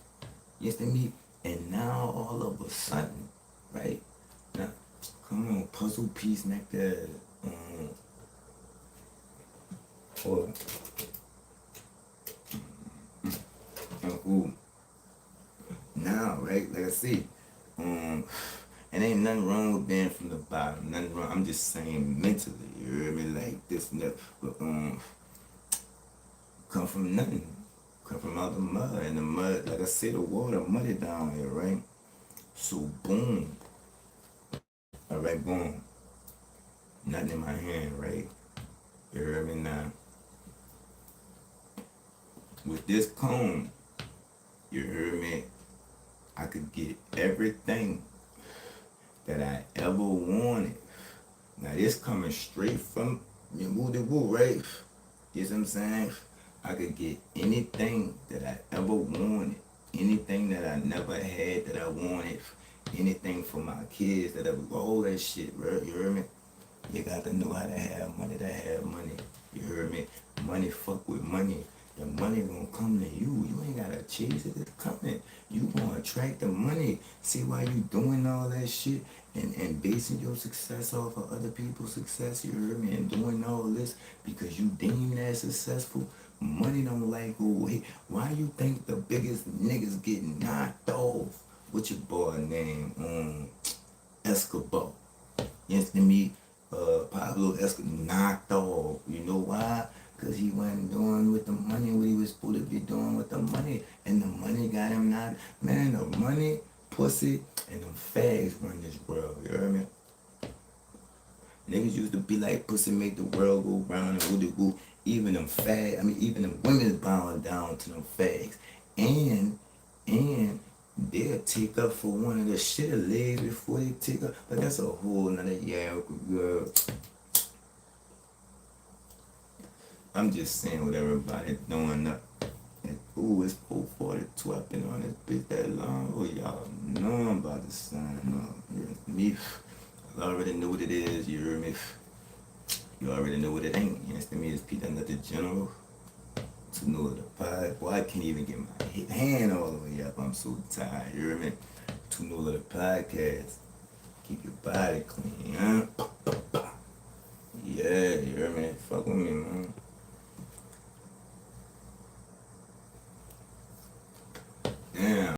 Speaker 1: You understand me? And now all of a sudden, right? Now, come on, puzzle piece, nigga. Or ooh, now, right? Like I said, and ain't nothing wrong with being from the bottom. Nothing wrong. I'm just saying mentally. You hear me? Like this and that. But come from nothing. come from out the mud, and the mud, like I said, the water muddy down here, right? So boom, all right, boom, nothing in my hand, right? You hear me now? With this comb, you hear me? I could get everything that I ever wanted. Now this coming straight from your woo de woo, right? You see what I'm saying? I could get anything that I ever wanted, anything that I never had that I wanted, anything for my kids that I was all that shit, bro. You hear me? You got to know how to have money to have money. You heard me? Money fuck with money. The money gonna come to you. You ain't gotta chase it. It's coming. You gonna attract the money. See why you doing all that shit and basing your success off of other people's success. You heard me? And doing all this because you deem that successful. Money don't like go away. Why you think the biggest niggas get knocked off? What's your boy name? Escobar. Yes, to me, Pablo Escobar knocked off. You know why? Because he wasn't doing with the money what he was supposed to be doing with the money. And the money got him knocked. Man, the money, pussy, and them fags run this world. You heard me? Niggas used to be like, pussy make the world go round and woo-de-woo. Even them fags, even them women bowing down to them fags. And they'll take up for one of the shitter legs before they take up. But that's a whole nother girl. I'm just saying what everybody doing up. And, ooh, it's 4:42. I've been on this bitch that long. Oh, y'all know I'm about to sign up. Me, I already know what it is. You hear me? You already know what it ain't. You understand me? It's Peter Another General. To know the pod. Boy, I can't even get my hand all the way up. I'm so tired. You hear me? To know the podcast. Keep your body clean, huh?